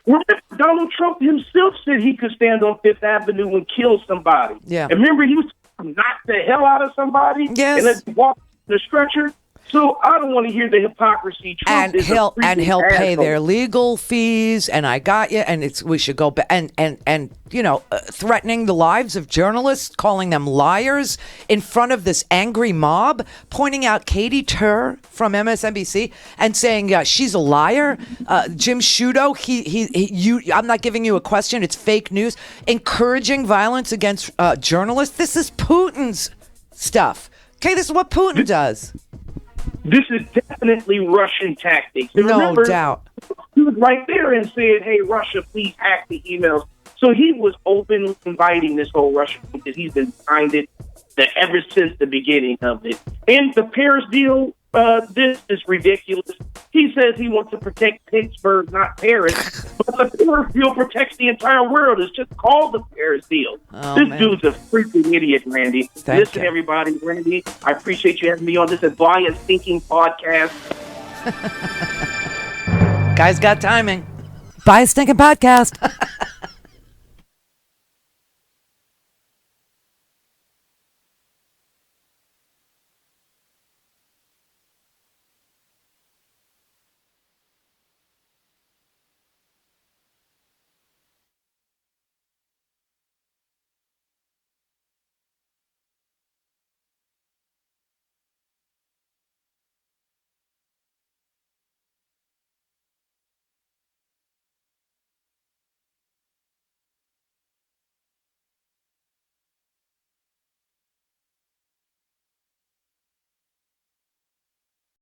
Remember, Donald Trump himself said he could stand on Fifth Avenue and kill somebody. Yeah. And remember, he was knock the hell out of somebody. Yes. And then walk the stretcher. So I don't want to hear the hypocrisy. Trump He'll asshole. pay their legal fees, and I got you. And we should go back and threatening the lives of journalists, calling them liars in front of this angry mob, pointing out Katie Tur from MSNBC and saying she's a liar. Jim Sciutto, I'm not giving you a question. It's fake news. Encouraging violence against journalists. This is Putin's stuff. Okay, this is what Putin does. This is definitely Russian tactics. And No remember, doubt. He was right there and said, hey, Russia, please hack the emails. So he was openly inviting this whole Russia because he's been behind it ever since the beginning of it. And the Paris deal, this is ridiculous. He says he wants to protect Pittsburgh, not Paris. But the Paris deal protects the entire world. It's just called the Paris deal. This dude's a freaking idiot, Randy. Listen, everybody, Randy, I appreciate you having me on this Advice Thinking podcast. Guy's got timing. Bias Thinking Podcast.